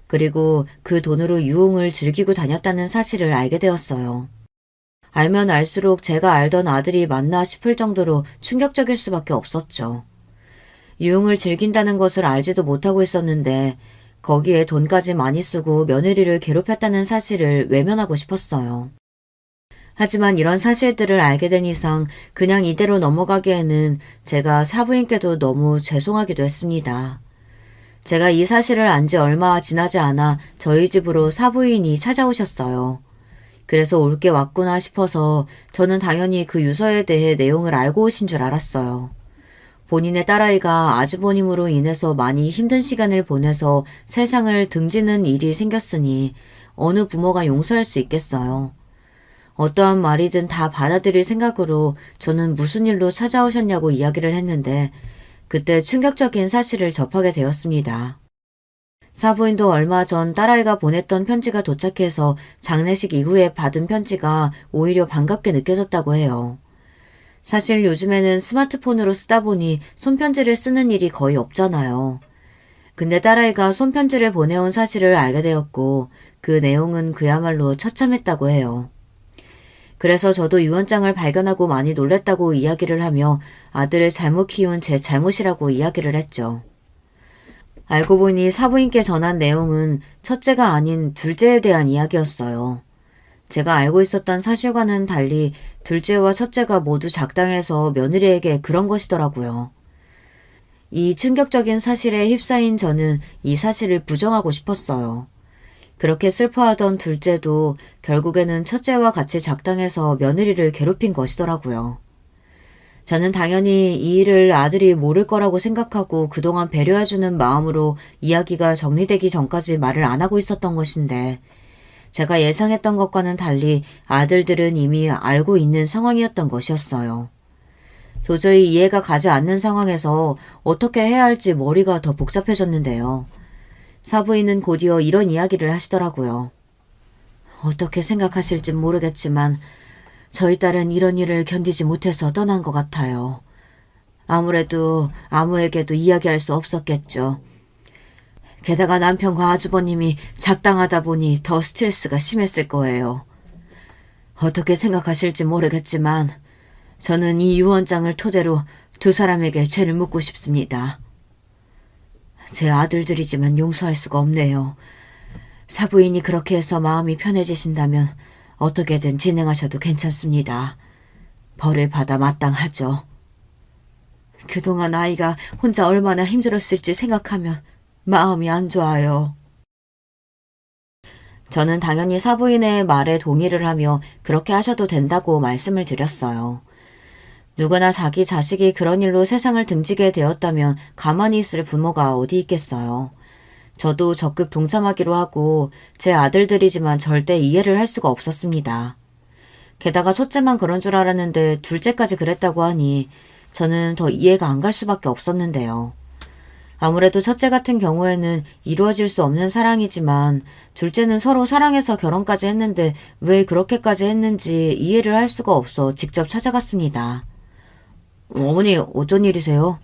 그리고 그 돈으로 유흥을 즐기고 다녔다는 사실을 알게 되었어요. 알면 알수록 제가 알던 아들이 맞나 싶을 정도로 충격적일 수밖에 없었죠. 유흥을 즐긴다는 것을 알지도 못하고 있었는데 거기에 돈까지 많이 쓰고 며느리를 괴롭혔다는 사실을 외면하고 싶었어요. 하지만 이런 사실들을 알게 된 이상 그냥 이대로 넘어가기에는 제가 사부인께도 너무 죄송하기도 했습니다. 제가 이 사실을 안 지 얼마 지나지 않아 저희 집으로 사부인이 찾아오셨어요. 그래서 올 게 왔구나 싶어서 저는 당연히 그 유서에 대해 내용을 알고 오신 줄 알았어요. 본인의 딸아이가 아주버님으로 인해서 많이 힘든 시간을 보내서 세상을 등지는 일이 생겼으니 어느 부모가 용서할 수 있겠어요. 어떠한 말이든 다 받아들일 생각으로 저는 무슨 일로 찾아오셨냐고 이야기를 했는데 그때 충격적인 사실을 접하게 되었습니다. 사부인도 얼마 전 딸아이가 보냈던 편지가 도착해서 장례식 이후에 받은 편지가 오히려 반갑게 느껴졌다고 해요. 사실 요즘에는 스마트폰으로 쓰다 보니 손편지를 쓰는 일이 거의 없잖아요. 근데 딸아이가 손편지를 보내온 사실을 알게 되었고 그 내용은 그야말로 처참했다고 해요. 그래서 저도 유언장을 발견하고 많이 놀랬다고 이야기를 하며 아들을 잘못 키운 제 잘못이라고 이야기를 했죠. 알고 보니 사부인께 전한 내용은 첫째가 아닌 둘째에 대한 이야기였어요. 제가 알고 있었던 사실과는 달리 둘째와 첫째가 모두 작당해서 며느리에게 그런 것이더라고요. 이 충격적인 사실에 휩싸인 저는 이 사실을 부정하고 싶었어요. 그렇게 슬퍼하던 둘째도 결국에는 첫째와 같이 작당해서 며느리를 괴롭힌 것이더라고요. 저는 당연히 이 일을 아들이 모를 거라고 생각하고 그동안 배려해주는 마음으로 이야기가 정리되기 전까지 말을 안 하고 있었던 것인데 제가 예상했던 것과는 달리 아들들은 이미 알고 있는 상황이었던 것이었어요. 도저히 이해가 가지 않는 상황에서 어떻게 해야 할지 머리가 더 복잡해졌는데요. 사부인은 곧이어 이런 이야기를 하시더라고요. 어떻게 생각하실진 모르겠지만 저희 딸은 이런 일을 견디지 못해서 떠난 것 같아요. 아무래도 아무에게도 이야기할 수 없었겠죠. 게다가 남편과 아주버님이 작당하다 보니 더 스트레스가 심했을 거예요. 어떻게 생각하실지 모르겠지만 저는 이 유언장을 토대로 두 사람에게 죄를 묻고 싶습니다. 제 아들들이지만 용서할 수가 없네요. 사부인이 그렇게 해서 마음이 편해지신다면 어떻게든 진행하셔도 괜찮습니다. 벌을 받아 마땅하죠. 그동안 아이가 혼자 얼마나 힘들었을지 생각하면 마음이 안 좋아요. 저는 당연히 사부인의 말에 동의를 하며 그렇게 하셔도 된다고 말씀을 드렸어요. 누구나 자기 자식이 그런 일로 세상을 등지게 되었다면 가만히 있을 부모가 어디 있겠어요. 저도 적극 동참하기로 하고 제 아들들이지만 절대 이해를 할 수가 없었습니다. 게다가 첫째만 그런 줄 알았는데 둘째까지 그랬다고 하니 저는 더 이해가 안 갈 수밖에 없었는데요. 아무래도 첫째 같은 경우에는 이루어질 수 없는 사랑이지만 둘째는 서로 사랑해서 결혼까지 했는데 왜 그렇게까지 했는지 이해를 할 수가 없어 직접 찾아갔습니다. 어머니, 어쩐 일이세요?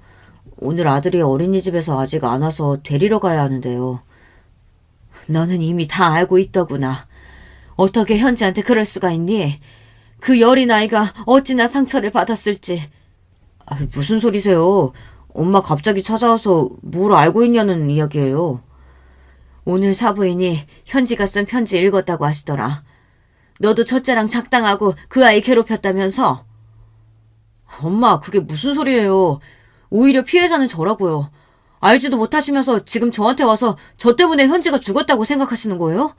오늘 아들이 어린이집에서 아직 안 와서 데리러 가야 하는데요. 너는 이미 다 알고 있더구나. 어떻게 현지한테 그럴 수가 있니? 그 여린 아이가 어찌나 상처를 받았을지. 무슨 소리세요? 엄마 갑자기 찾아와서 뭘 알고 있냐는 이야기예요. 오늘 사부인이 현지가 쓴 편지 읽었다고 하시더라. 너도 첫째랑 작당하고 그 아이 괴롭혔다면서? 엄마, 그게 무슨 소리예요? 오히려 피해자는 저라고요. 알지도 못하시면서 지금 저한테 와서 저 때문에 현지가 죽었다고 생각하시는 거예요?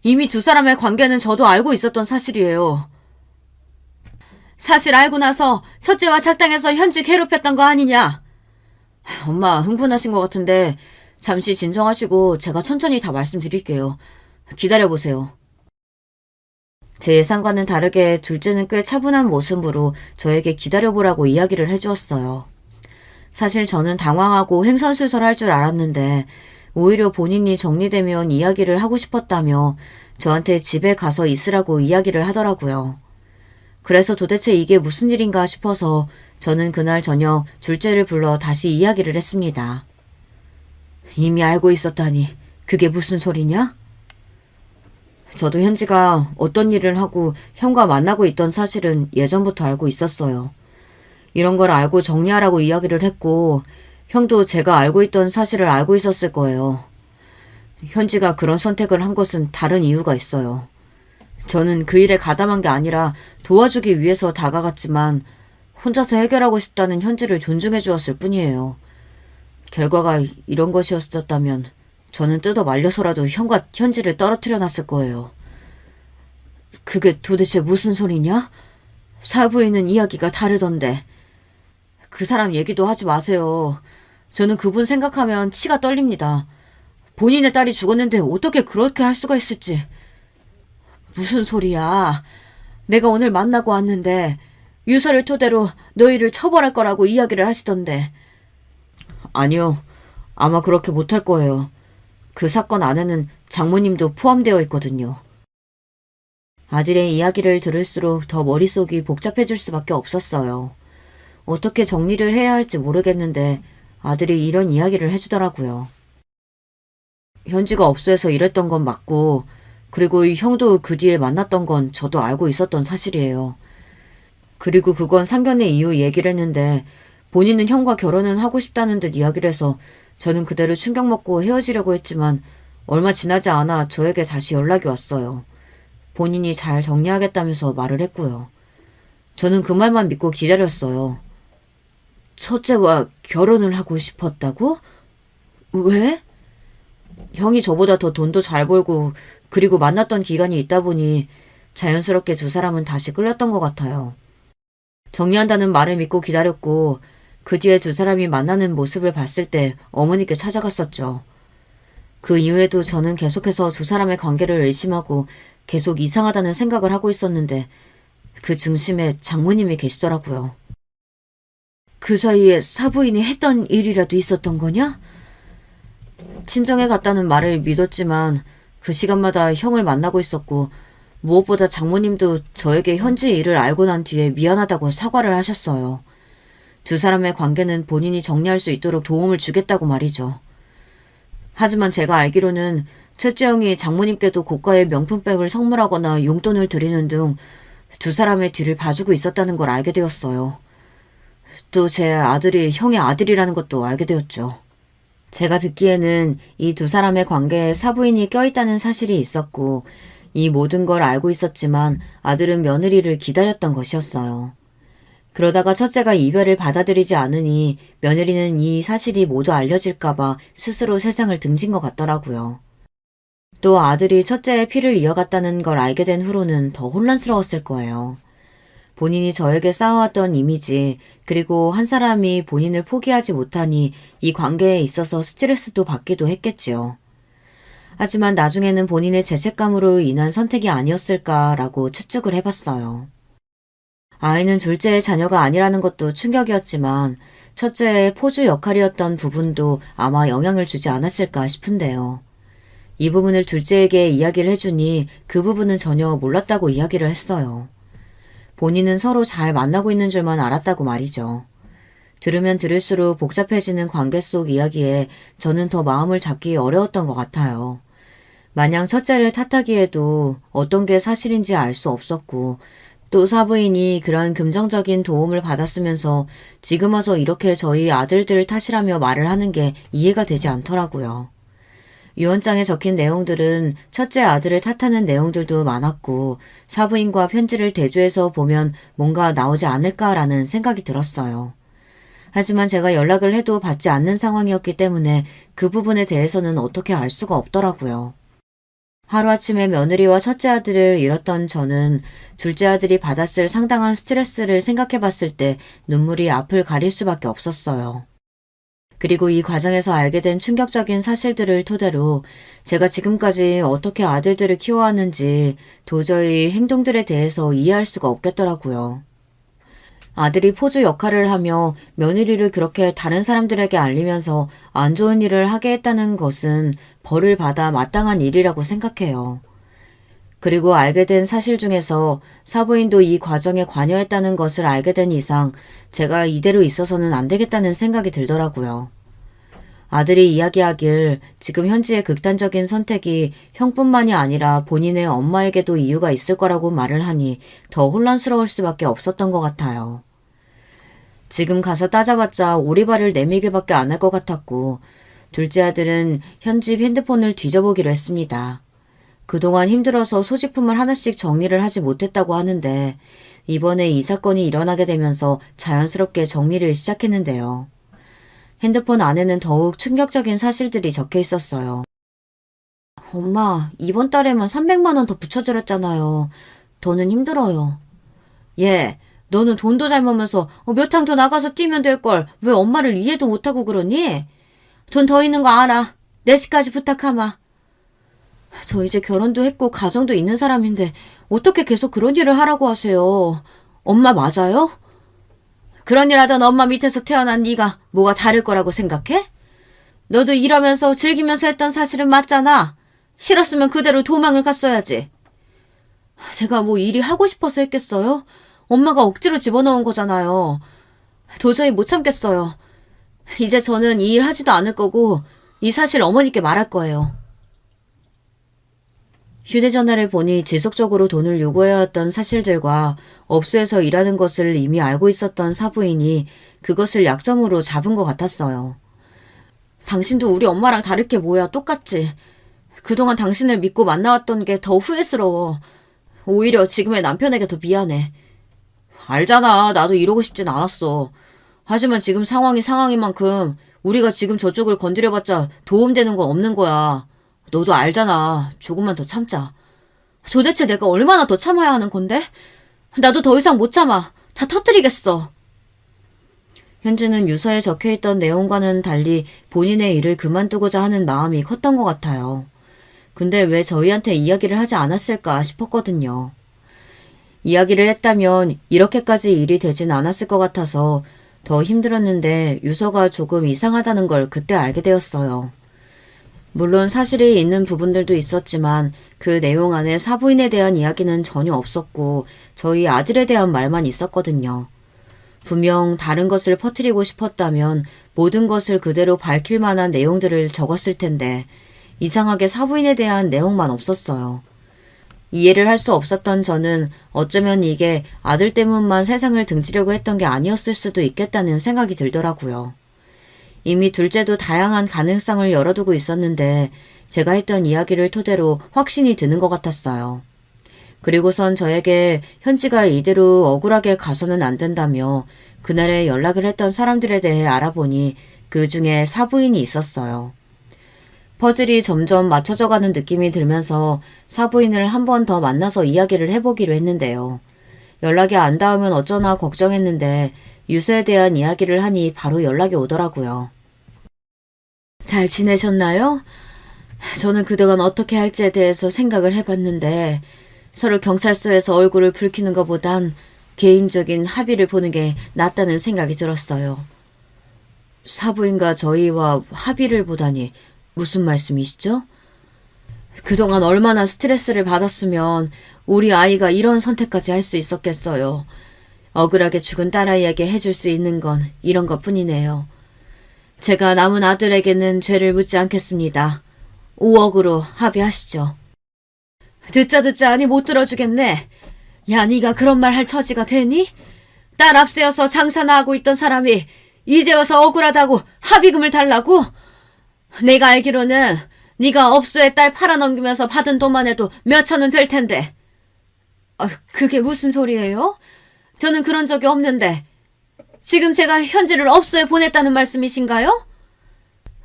이미 두 사람의 관계는 저도 알고 있었던 사실이에요. 사실 알고 나서 첫째와 작당해서 현지 괴롭혔던 거 아니냐? 엄마, 흥분하신 것 같은데 잠시 진정하시고 제가 천천히 다 말씀드릴게요. 기다려보세요. 제 예상과는 다르게 둘째는 꽤 차분한 모습으로 저에게 기다려보라고 이야기를 해주었어요. 사실 저는 당황하고 횡설수설할 줄 알았는데 오히려 본인이 정리되면 이야기를 하고 싶었다며 저한테 집에 가서 있으라고 이야기를 하더라고요. 그래서 도대체 이게 무슨 일인가 싶어서 저는 그날 저녁 둘째를 불러 다시 이야기를 했습니다. 이미 알고 있었다니 그게 무슨 소리냐? 저도 현지가 어떤 일을 하고 형과 만나고 있던 사실은 예전부터 알고 있었어요. 이런 걸 알고 정리하라고 이야기를 했고 형도 제가 알고 있던 사실을 알고 있었을 거예요. 현지가 그런 선택을 한 것은 다른 이유가 있어요. 저는 그 일에 가담한 게 아니라 도와주기 위해서 다가갔지만 혼자서 해결하고 싶다는 현지를 존중해 주었을 뿐이에요. 결과가 이런 것이었었다면 저는 뜯어 말려서라도 형과 현지를 떨어뜨려 놨을 거예요. 그게 도대체 무슨 소리냐? 사부인은 이야기가 다르던데. 그 사람 얘기도 하지 마세요. 저는 그분 생각하면 치가 떨립니다. 본인의 딸이 죽었는데 어떻게 그렇게 할 수가 있을지. 무슨 소리야. 내가 오늘 만나고 왔는데 유서를 토대로 너희를 처벌할 거라고 이야기를 하시던데. 아니요. 아마 그렇게 못할 거예요. 그 사건 안에는 장모님도 포함되어 있거든요. 아들의 이야기를 들을수록 더 머릿속이 복잡해질 수밖에 없었어요. 어떻게 정리를 해야 할지 모르겠는데 아들이 이런 이야기를 해주더라고요. 현지가 업소에서 일했던 건 맞고 그리고 형도 그 뒤에 만났던 건 저도 알고 있었던 사실이에요. 그리고 그건 상견례 이후 얘기를 했는데 본인은 형과 결혼은 하고 싶다는 듯 이야기를 해서 저는 그대로 충격 먹고 헤어지려고 했지만 얼마 지나지 않아 저에게 다시 연락이 왔어요. 본인이 잘 정리하겠다면서 말을 했고요. 저는 그 말만 믿고 기다렸어요. 첫째와 결혼을 하고 싶었다고? 왜? 형이 저보다 더 돈도 잘 벌고 그리고 만났던 기간이 있다 보니 자연스럽게 두 사람은 다시 끌렸던 것 같아요. 정리한다는 말을 믿고 기다렸고 그 뒤에 두 사람이 만나는 모습을 봤을 때 어머니께 찾아갔었죠. 그 이후에도 저는 계속해서 두 사람의 관계를 의심하고 계속 이상하다는 생각을 하고 있었는데 그 중심에 장모님이 계시더라고요. 그 사이에 사부인이 했던 일이라도 있었던 거냐? 친정에 갔다는 말을 믿었지만 그 시간마다 형을 만나고 있었고 무엇보다 장모님도 저에게 현지 일을 알고 난 뒤에 미안하다고 사과를 하셨어요. 두 사람의 관계는 본인이 정리할 수 있도록 도움을 주겠다고 말이죠. 하지만 제가 알기로는 첫째 형이 장모님께도 고가의 명품백을 선물하거나 용돈을 드리는 등 두 사람의 뒤를 봐주고 있었다는 걸 알게 되었어요. 또 제 아들이 형의 아들이라는 것도 알게 되었죠. 제가 듣기에는 이 두 사람의 관계에 사부인이 껴있다는 사실이 있었고 이 모든 걸 알고 있었지만 아들은 며느리를 기다렸던 것이었어요. 그러다가 첫째가 이별을 받아들이지 않으니 며느리는 이 사실이 모두 알려질까봐 스스로 세상을 등진 것 같더라고요. 또 아들이 첫째의 피를 이어갔다는 걸 알게 된 후로는 더 혼란스러웠을 거예요. 본인이 저에게 쌓아왔던 이미지, 그리고 한 사람이 본인을 포기하지 못하니 이 관계에 있어서 스트레스도 받기도 했겠지요. 하지만 나중에는 본인의 죄책감으로 인한 선택이 아니었을까라고 추측을 해봤어요. 아이는 둘째의 자녀가 아니라는 것도 충격이었지만 첫째의 포주 역할이었던 부분도 아마 영향을 주지 않았을까 싶은데요. 이 부분을 둘째에게 이야기를 해주니 그 부분은 전혀 몰랐다고 이야기를 했어요. 본인은 서로 잘 만나고 있는 줄만 알았다고 말이죠. 들으면 들을수록 복잡해지는 관계 속 이야기에 저는 더 마음을 잡기 어려웠던 것 같아요. 마냥 첫째를 탓하기에도 어떤 게 사실인지 알 수 없었고 또 사부인이 그런 긍정적인 도움을 받았으면서 지금 와서 이렇게 저희 아들들 탓이라며 말을 하는 게 이해가 되지 않더라고요. 유언장에 적힌 내용들은 첫째 아들을 탓하는 내용들도 많았고 사부인과 편지를 대조해서 보면 뭔가 나오지 않을까라는 생각이 들었어요. 하지만 제가 연락을 해도 받지 않는 상황이었기 때문에 그 부분에 대해서는 어떻게 알 수가 없더라고요. 하루아침에 며느리와 첫째 아들을 잃었던 저는 둘째 아들이 받았을 상당한 스트레스를 생각해 봤을 때 눈물이 앞을 가릴 수밖에 없었어요. 그리고 이 과정에서 알게 된 충격적인 사실들을 토대로 제가 지금까지 어떻게 아들들을 키워왔는지 도저히 행동들에 대해서 이해할 수가 없겠더라고요. 아들이 포주 역할을 하며 며느리를 그렇게 다른 사람들에게 알리면서 안 좋은 일을 하게 했다는 것은 벌을 받아 마땅한 일이라고 생각해요. 그리고 알게 된 사실 중에서 사부인도 이 과정에 관여했다는 것을 알게 된 이상 제가 이대로 있어서는 안 되겠다는 생각이 들더라고요. 아들이 이야기하길 지금 현지의 극단적인 선택이 형뿐만이 아니라 본인의 엄마에게도 이유가 있을 거라고 말을 하니 더 혼란스러울 수밖에 없었던 것 같아요. 지금 가서 따져봤자 오리발을 내밀기밖에 안 할 것 같았고 둘째 아들은 현지 핸드폰을 뒤져보기로 했습니다. 그동안 힘들어서 소지품을 하나씩 정리를 하지 못했다고 하는데 이번에 이 사건이 일어나게 되면서 자연스럽게 정리를 시작했는데요. 핸드폰 안에는 더욱 충격적인 사실들이 적혀 있었어요. 엄마, 이번 달에만 300만 원 더 붙여드렸잖아요. 더는 힘들어요. 얘, 너는 돈도 잘 모으면서 몇 탕 더 나가서 뛰면 될걸 왜 엄마를 이해도 못하고 그러니? 돈 더 있는 거 알아. 내시까지 부탁하마. 저 이제 결혼도 했고 가정도 있는 사람인데 어떻게 계속 그런 일을 하라고 하세요. 엄마 맞아요? 그런 일 하던 엄마 밑에서 태어난 네가 뭐가 다를 거라고 생각해? 너도 일하면서 즐기면서 했던 사실은 맞잖아. 싫었으면 그대로 도망을 갔어야지. 제가 뭐 일이 하고 싶어서 했겠어요? 엄마가 억지로 집어넣은 거잖아요. 도저히 못 참겠어요. 이제 저는 이 일 하지도 않을 거고 이 사실 어머니께 말할 거예요. 휴대전화를 보니 지속적으로 돈을 요구해왔던 사실들과 업소에서 일하는 것을 이미 알고 있었던 사부인이 그것을 약점으로 잡은 것 같았어요. 당신도 우리 엄마랑 다를 게 뭐야, 똑같지. 그동안 당신을 믿고 만나왔던 게 더 후회스러워. 오히려 지금의 남편에게 더 미안해. 알잖아, 나도 이러고 싶진 않았어. 하지만 지금 상황인 만큼 우리가 지금 저쪽을 건드려봤자 도움되는 건 없는 거야. 너도 알잖아. 조금만 더 참자. 도대체 내가 얼마나 더 참아야 하는 건데? 나도 더 이상 못 참아. 다 터뜨리겠어. 현주는 유서에 적혀있던 내용과는 달리 본인의 일을 그만두고자 하는 마음이 컸던 것 같아요. 근데 왜 저희한테 이야기를 하지 않았을까 싶었거든요. 이야기를 했다면 이렇게까지 일이 되진 않았을 것 같아서 더 힘들었는데 유서가 조금 이상하다는 걸 그때 알게 되었어요. 물론 사실이 있는 부분들도 있었지만 그 내용 안에 사부인에 대한 이야기는 전혀 없었고 저희 아들에 대한 말만 있었거든요. 분명 다른 것을 퍼뜨리고 싶었다면 모든 것을 그대로 밝힐 만한 내용들을 적었을 텐데 이상하게 사부인에 대한 내용만 없었어요. 이해를 할 수 없었던 저는 어쩌면 이게 아들 때문만 세상을 등지려고 했던 게 아니었을 수도 있겠다는 생각이 들더라고요. 이미 둘째도 다양한 가능성을 열어두고 있었는데 제가 했던 이야기를 토대로 확신이 드는 것 같았어요. 그리고선 저에게 현지가 이대로 억울하게 가서는 안 된다며 그날에 연락을 했던 사람들에 대해 알아보니 그 중에 사부인이 있었어요. 퍼즐이 점점 맞춰져가는 느낌이 들면서 사부인을 한 번 더 만나서 이야기를 해보기로 했는데요. 연락이 안 닿으면 어쩌나 걱정했는데 유서에 대한 이야기를 하니 바로 연락이 오더라고요. 잘 지내셨나요? 저는 그동안 어떻게 할지에 대해서 생각을 해봤는데 서로 경찰서에서 얼굴을 붉히는 것보단 개인적인 합의를 보는 게 낫다는 생각이 들었어요. 사부인과 저희와 합의를 보다니 무슨 말씀이시죠? 그동안 얼마나 스트레스를 받았으면 우리 아이가 이런 선택까지 할 수 있었겠어요. 억울하게 죽은 딸아이에게 해줄 수 있는 건 이런 것뿐이네요. 제가 남은 아들에게는 죄를 묻지 않겠습니다. 5억으로 합의하시죠. 듣자 하니 못 들어주겠네. 야, 네가 그런 말 할 처지가 되니? 딸 앞세워서 장사나 하고 있던 사람이 이제 와서 억울하다고 합의금을 달라고? 내가 알기로는 네가 업소에 딸 팔아넘기면서 받은 돈만 해도 몇 천은 될 텐데. 그게 무슨 소리예요? 저는 그런 적이 없는데. 지금 제가 현지를 업소에 보냈다는 말씀이신가요?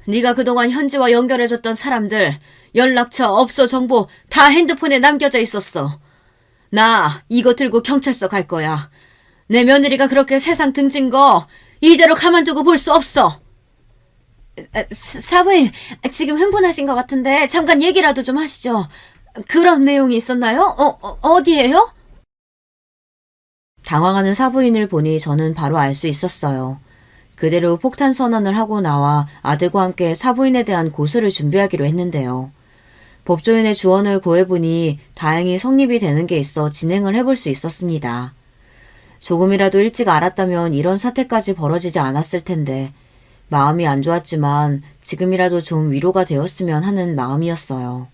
네가 그동안 현지와 연결해줬던 사람들, 연락처, 업소 정보 다 핸드폰에 남겨져 있었어. 나 이거 들고 경찰서 갈 거야. 내 며느리가 그렇게 세상 등진 거 이대로 가만두고 볼 수 없어. 사부인, 지금 흥분하신 것 같은데 잠깐 얘기라도 좀 하시죠. 그런 내용이 있었나요? 어디예요? 당황하는 사부인을 보니 저는 바로 알 수 있었어요. 그대로 폭탄 선언을 하고 나와 아들과 함께 사부인에 대한 고소를 준비하기로 했는데요. 법조인의 주원을 구해보니 다행히 성립이 되는 게 있어 진행을 해볼 수 있었습니다. 조금이라도 일찍 알았다면 이런 사태까지 벌어지지 않았을 텐데 마음이 안 좋았지만 지금이라도 좀 위로가 되었으면 하는 마음이었어요.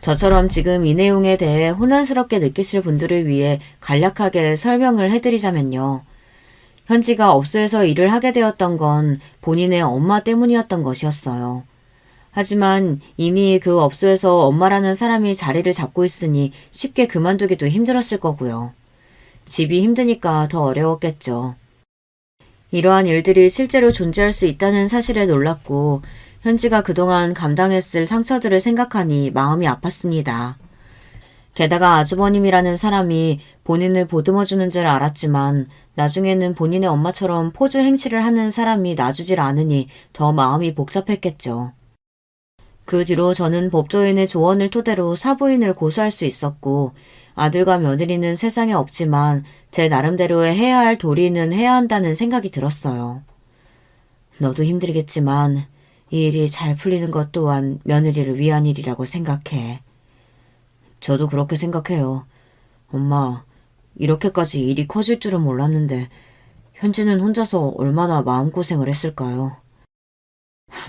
저처럼 지금 이 내용에 대해 혼란스럽게 느끼실 분들을 위해 간략하게 설명을 해드리자면요. 현지가 업소에서 일을 하게 되었던 건 본인의 엄마 때문이었던 것이었어요. 하지만 이미 그 업소에서 엄마라는 사람이 자리를 잡고 있으니 쉽게 그만두기도 힘들었을 거고요. 집이 힘드니까 더 어려웠겠죠. 이러한 일들이 실제로 존재할 수 있다는 사실에 놀랐고 현지가 그동안 감당했을 상처들을 생각하니 마음이 아팠습니다. 게다가 아주버님이라는 사람이 본인을 보듬어주는 줄 알았지만 나중에는 본인의 엄마처럼 포주 행치를 하는 사람이 놔주질 않으니 더 마음이 복잡했겠죠. 그 뒤로 저는 법조인의 조언을 토대로 사부인을 고소할 수 있었고 아들과 며느리는 세상에 없지만 제 나름대로의 해야 할 도리는 해야 한다는 생각이 들었어요. 너도 힘들겠지만 이 일이 잘 풀리는 것 또한 며느리를 위한 일이라고 생각해. 저도 그렇게 생각해요. 엄마, 이렇게까지 일이 커질 줄은 몰랐는데 현지는 혼자서 얼마나 마음고생을 했을까요?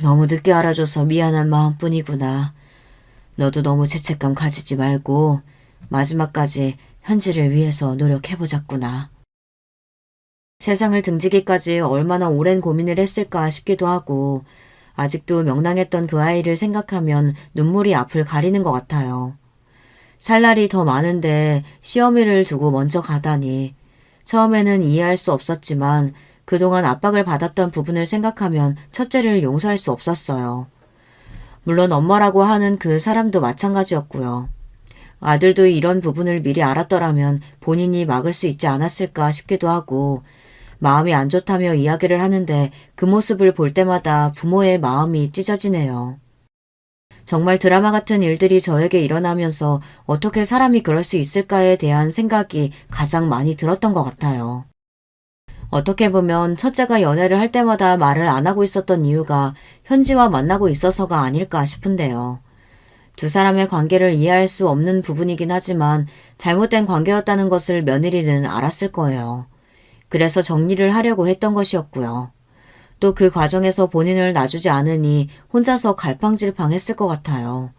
너무 늦게 알아줘서 미안한 마음뿐이구나. 너도 너무 죄책감 가지지 말고 마지막까지 현지를 위해서 노력해보자꾸나. 세상을 등지기까지 얼마나 오랜 고민을 했을까 싶기도 하고 아직도 명랑했던 그 아이를 생각하면 눈물이 앞을 가리는 것 같아요. 살 날이 더 많은데 시어미를 두고 먼저 가다니 처음에는 이해할 수 없었지만 그동안 압박을 받았던 부분을 생각하면 첫째를 용서할 수 없었어요. 물론 엄마라고 하는 그 사람도 마찬가지였고요. 아들도 이런 부분을 미리 알았더라면 본인이 막을 수 있지 않았을까 싶기도 하고 마음이 안 좋다며 이야기를 하는데 그 모습을 볼 때마다 부모의 마음이 찢어지네요. 정말 드라마 같은 일들이 저에게 일어나면서 어떻게 사람이 그럴 수 있을까에 대한 생각이 가장 많이 들었던 것 같아요. 어떻게 보면 첫째가 연애를 할 때마다 말을 안 하고 있었던 이유가 현지와 만나고 있어서가 아닐까 싶은데요. 두 사람의 관계를 이해할 수 없는 부분이긴 하지만 잘못된 관계였다는 것을 며느리는 알았을 거예요. 그래서 정리를 하려고 했던 것이었고요. 또 그 과정에서 본인을 놔주지 않으니 혼자서 갈팡질팡했을 것 같아요.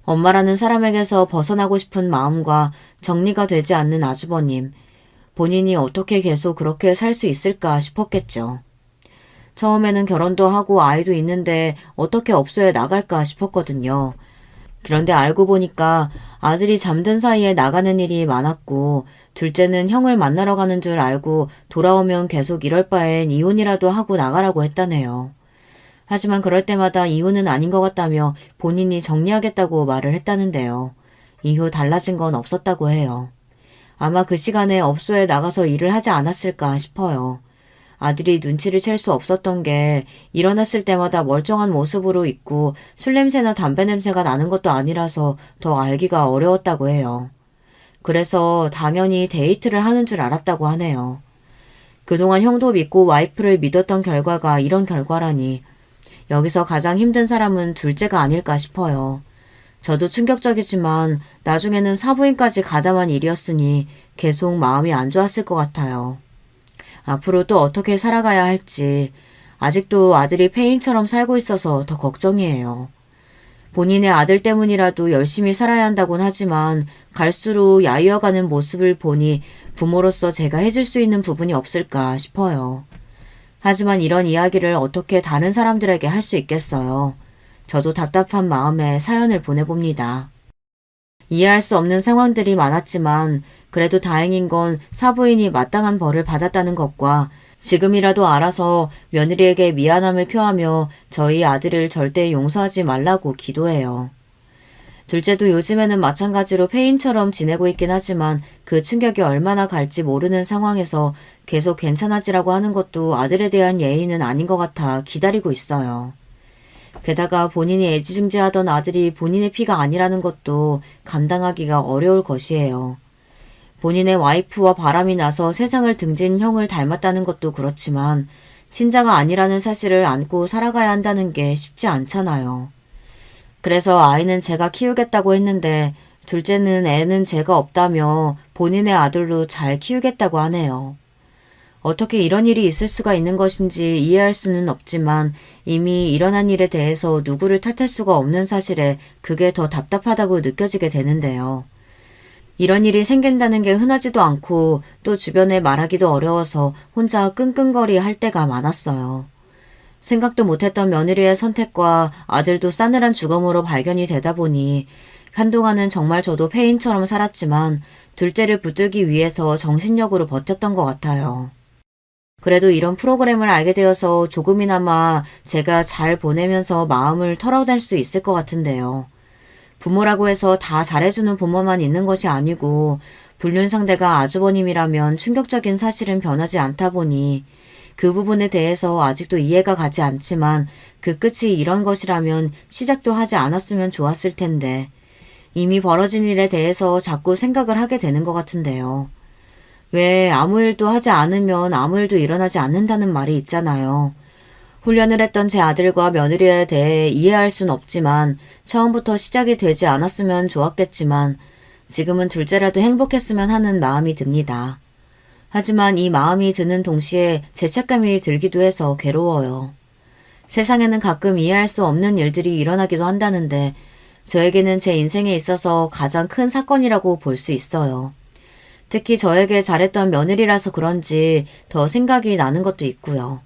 엄마라는 사람에게서 벗어나고 싶은 마음과 정리가 되지 않는 아주버님, 본인이 어떻게 계속 그렇게 살 수 있을까 싶었겠죠. 처음에는 결혼도 하고 아이도 있는데 어떻게 업소에 나갈까 싶었거든요. 그런데 알고 보니까 아들이 잠든 사이에 나가는 일이 많았고 둘째는 형을 만나러 가는 줄 알고 돌아오면 계속 이럴 바엔 이혼이라도 하고 나가라고 했다네요. 하지만 그럴 때마다 이혼은 아닌 것 같다며 본인이 정리하겠다고 말을 했다는데요. 이후 달라진 건 없었다고 해요. 아마 그 시간에 업소에 나가서 일을 하지 않았을까 싶어요. 아들이 눈치를 챌 수 없었던 게 일어났을 때마다 멀쩡한 모습으로 있고 술 냄새나 담배 냄새가 나는 것도 아니라서 더 알기가 어려웠다고 해요. 그래서 당연히 데이트를 하는 줄 알았다고 하네요. 그동안 형도 믿고 와이프를 믿었던 결과가 이런 결과라니. 여기서 가장 힘든 사람은 둘째가 아닐까 싶어요. 저도 충격적이지만 나중에는 사부인까지 가담한 일이었으니 계속 마음이 안 좋았을 것 같아요. 앞으로 또 어떻게 살아가야 할지 아직도 아들이 폐인처럼 살고 있어서 더 걱정이에요. 본인의 아들 때문이라도 열심히 살아야 한다곤 하지만 갈수록 야위어가는 모습을 보니 부모로서 제가 해줄 수 있는 부분이 없을까 싶어요. 하지만 이런 이야기를 어떻게 다른 사람들에게 할 수 있겠어요. 저도 답답한 마음에 사연을 보내봅니다. 이해할 수 없는 상황들이 많았지만 그래도 다행인 건 사부인이 마땅한 벌을 받았다는 것과 지금이라도 알아서 며느리에게 미안함을 표하며 저희 아들을 절대 용서하지 말라고 기도해요. 둘째도 요즘에는 마찬가지로 폐인처럼 지내고 있긴 하지만 그 충격이 얼마나 갈지 모르는 상황에서 계속 괜찮아지라고 하는 것도 아들에 대한 예의는 아닌 것 같아 기다리고 있어요. 게다가 본인이 애지중지하던 아들이 본인의 피가 아니라는 것도 감당하기가 어려울 것이에요. 본인의 와이프와 바람이 나서 세상을 등진 형을 닮았다는 것도 그렇지만 친자가 아니라는 사실을 안고 살아가야 한다는 게 쉽지 않잖아요. 그래서 아이는 제가 키우겠다고 했는데 둘째는 애는 제가 없다며 본인의 아들로 잘 키우겠다고 하네요. 어떻게 이런 일이 있을 수가 있는 것인지 이해할 수는 없지만 이미 일어난 일에 대해서 누구를 탓할 수가 없는 사실에 그게 더 답답하다고 느껴지게 되는데요. 이런 일이 생긴다는 게 흔하지도 않고 또 주변에 말하기도 어려워서 혼자 끙끙거리 할 때가 많았어요. 생각도 못했던 며느리의 선택과 아들도 싸늘한 죽음으로 발견이 되다 보니 한동안은 정말 저도 폐인처럼 살았지만 둘째를 붙들기 위해서 정신력으로 버텼던 것 같아요. 그래도 이런 프로그램을 알게 되어서 조금이나마 제가 잘 보내면서 마음을 털어낼 수 있을 것 같은데요. 부모라고 해서 다 잘해주는 부모만 있는 것이 아니고 불륜 상대가 아주버님이라면 충격적인 사실은 변하지 않다 보니 그 부분에 대해서 아직도 이해가 가지 않지만 그 끝이 이런 것이라면 시작도 하지 않았으면 좋았을 텐데 이미 벌어진 일에 대해서 자꾸 생각을 하게 되는 것 같은데요. 왜 아무 일도 하지 않으면 아무 일도 일어나지 않는다는 말이 있잖아요. 훈련을 했던 제 아들과 며느리에 대해 이해할 순 없지만 처음부터 시작이 되지 않았으면 좋았겠지만 지금은 둘째라도 행복했으면 하는 마음이 듭니다. 하지만 이 마음이 드는 동시에 죄책감이 들기도 해서 괴로워요. 세상에는 가끔 이해할 수 없는 일들이 일어나기도 한다는데 저에게는 제 인생에 있어서 가장 큰 사건이라고 볼 수 있어요. 특히 저에게 잘했던 며느리라서 그런지 더 생각이 나는 것도 있고요.